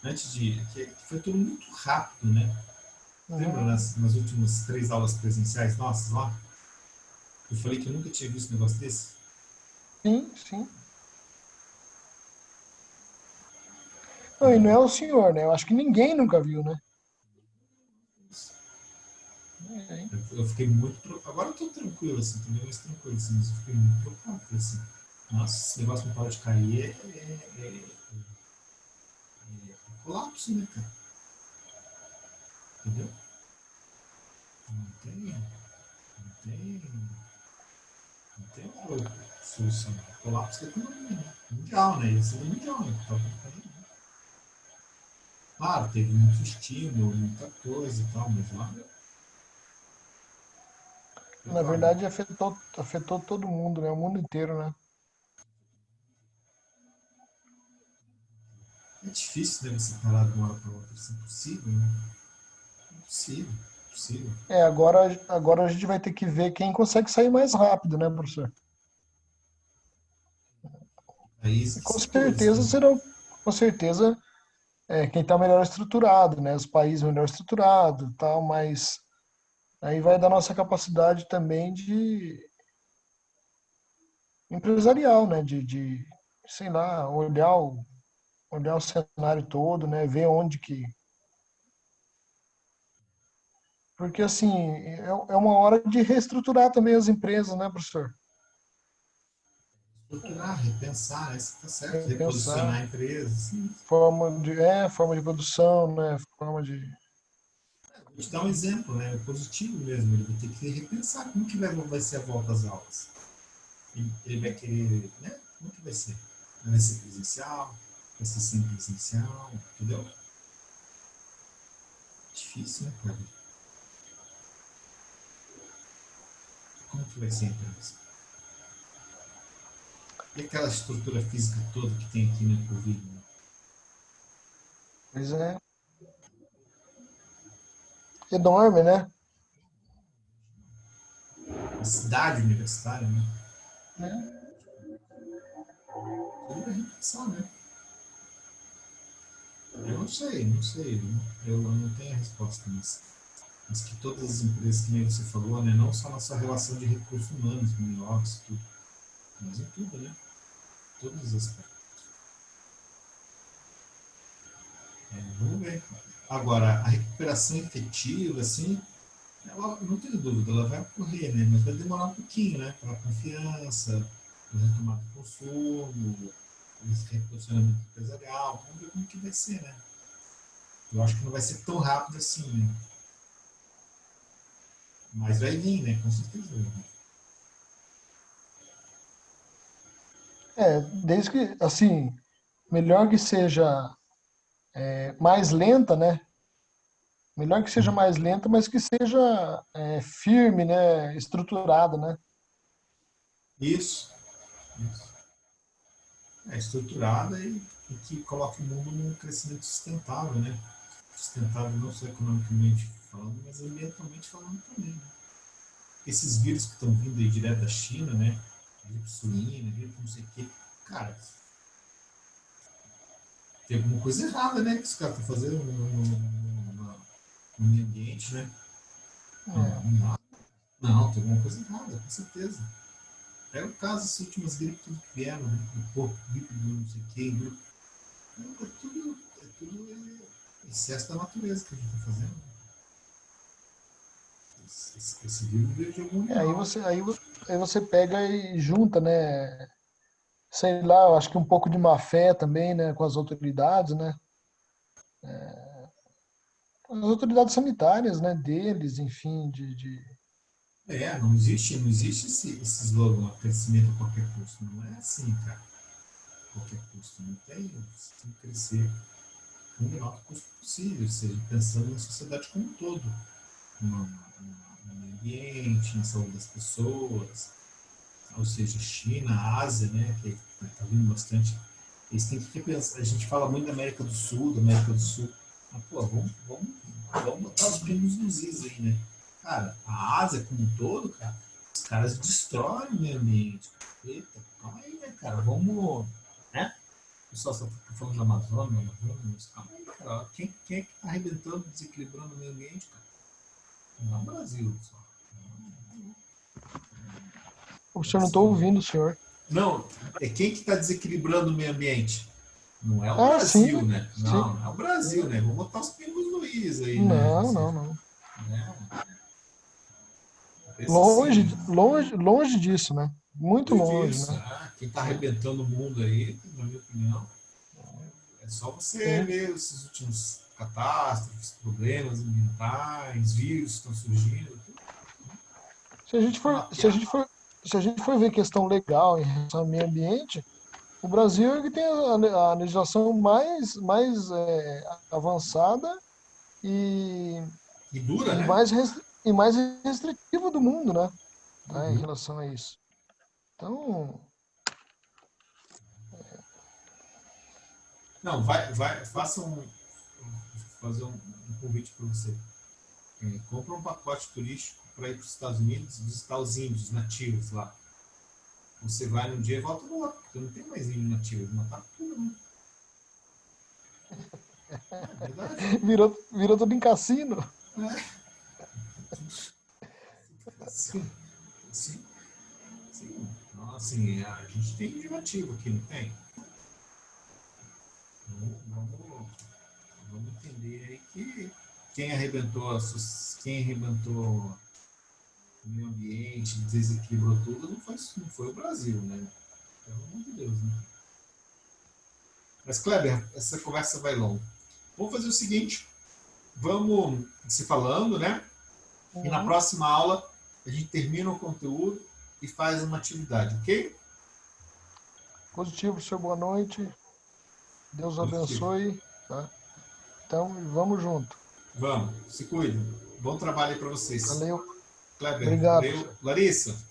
antes de. Que foi tudo muito rápido, né? Lembra Uhum. nas últimas 3 aulas presenciais nossas lá? Eu falei que eu nunca tinha visto um negócio desse. Sim, sim. Não, e não é Entendeu? o senhor, né? Eu acho que ninguém nunca viu, né? Ninguém. Eu fiquei muito preocupado. Agora eu tô tranquilo, assim, tô bem mais tranquilo, assim, mas eu fiquei muito preocupado. Falei assim, nossa, esse negócio não pode cair, é colapso, né, cara? Entendeu? Não tem, não tem, não tem outra solução. Colapso da economia, né? Mundial, né? Isso é mundial, né? Tá cair. Claro, teve muito estímulo, muita coisa e tal, mas lá, Na olha, verdade, afetou todo mundo, né? O mundo inteiro, né? é difícil, né, você parar de uma hora para outra. Isso é impossível, né? Impossível, impossível. Agora a gente vai ter que ver quem consegue sair mais rápido, né, professor? Países E que setores, né? com certeza, quem está melhor estruturado, né? Os países melhor estruturados, tal, mas aí vai da nossa capacidade também de empresarial, né? Sei lá, olhar o cenário todo, né? Ver onde que. Porque, assim, é uma hora de reestruturar também as empresas, né, professor? Estruturar, repensar, né? Você está certo, Pensar reposicionar a empresa. Sim. forma de produção, né? Forma de. Vou te dar um exemplo, né? Positivo mesmo. Ele vai ter que repensar como que vai ser a volta às aulas. Ele vai querer, né? Como que vai ser? Vai ser presencial? Vai ser sem presencial? Entendeu? Difícil, né, cara? Como que vai ser a empresa? E aquela estrutura física toda que tem aqui no Covid, né? Pois é. Enorme, né? A cidade universitária, né? Né? Tudo vai repensar, né? Eu não sei, não sei. Eu não tenho a resposta, mas que todas as empresas, que nem você falou, né? Não só na sua relação de recursos humanos, como em office, tudo, mas em tudo, né? Todos os aspectos. Vamos ver. Agora, a recuperação efetiva, assim, Ela, não tenho dúvida, ela vai ocorrer, né? Mas vai demorar um pouquinho, né? Pela confiança, pela retomada do consumo, esse reposicionamento empresarial. Vamos ver como que vai ser, né? Eu acho que não vai ser tão rápido assim, né? Mas vai vir, né? Com certeza. Desde que, assim, melhor que seja mais lenta, né? Melhor que seja mais lenta, mas que seja firme, né? Estruturada, né? Isso. Isso. É estruturada e que coloque o mundo num crescimento sustentável, né? Sustentável não só economicamente falando, mas ambientalmente falando também, né? Esses vírus que estão vindo aí direto da China, né? Gripe suína, gripe não sei o quê. Cara, tem alguma coisa errada, né? Que os caras estão fazendo no meio ambiente, né? Não, não, tem alguma coisa errada, com certeza. É o caso das últimas gripes que vieram, né? Do porco, gripe do não sei o quê, gripe. É tudo excesso da natureza que a gente está fazendo. Esse vírus veio de algum Aí animal. você pega e junta, né? Sei lá, eu acho que um pouco de má fé também, né? Com as autoridades, né? Com as autoridades sanitárias, né? Deles, enfim, Não existe esse slogan, crescimento a qualquer custo. Não é assim, cara. A qualquer custo. Não tem. Você tem que crescer com o menor custo possível, ou seja, pensando na sociedade como um todo. No meio ambiente, na saúde das pessoas. Ou seja, China, Ásia, né? Que está vindo bastante. Eles têm que pensar. A gente fala muito da América do Sul, Mas, pô, vamos botar os pingos nos is aí, né? Cara, a Ásia como um todo, cara, os caras destroem o meio ambiente. Eita, calma aí, né, cara? Vamos. Né? O pessoal só fica falando da Amazônia, mas calma aí, cara. Quem é que tá arrebentando, desequilibrando o meio ambiente, cara? Não é o Brasil, só. o senhor não está ouvindo, o senhor. Não, é quem que está desequilibrando o meio ambiente? Não é o Ah, Brasil, sim, né? sim. Não é o Brasil, né? Vamos botar os pingos no is aí, né? Não, Você, não, não. né? Pensa assim, Longe, né? longe, longe disso, né? Muito Longe longe, disso. né? Quem está arrebentando o mundo aí, na minha opinião, é só você Sim. ver esses últimos catástrofes, problemas ambientais, vírus que estão surgindo, tudo Se a gente tá for, se a mapeado. gente for, se a gente for ver questão legal em relação ao meio ambiente, o Brasil é que tem a legislação mais avançada e, E dura, e né? mais restritiva do mundo, né? Tá, em Uhum. relação a isso. Então, Não, faça fazer um convite para você. Compra um pacote turístico para ir para os Estados Unidos visitar os índios nativos lá. Você vai num dia e volta no outro, porque não tem mais índio nativo, eles mataram tudo, né? É verdade. virou tudo em cassino. É. Sim, sim, sim. Então, assim, a gente tem índio nativo aqui, não tem? Vamos entender aí que quem arrebentou o meio ambiente, desequilibrou tudo, não foi o Brasil, né? Pelo amor de Deus, né? Mas, Kleber, essa conversa vai longe. Vamos fazer o seguinte, vamos se falando, né? E na Uhum. próxima aula a gente termina o conteúdo e faz uma atividade, ok? Positivo, senhor, boa noite. Deus Positivo. abençoe, tá? Então, vamos junto. Vamos, se cuidem. Bom trabalho aí para vocês. Valeu. Kleber, Obrigado, valeu. professor. Larissa,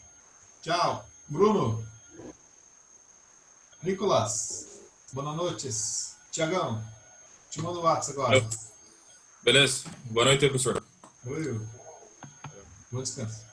tchau. Bruno, Nicolas, boa noite. Tiagão, te mando o WhatsApp agora. Beleza? Boa noite, professor. Oi, bom descanso.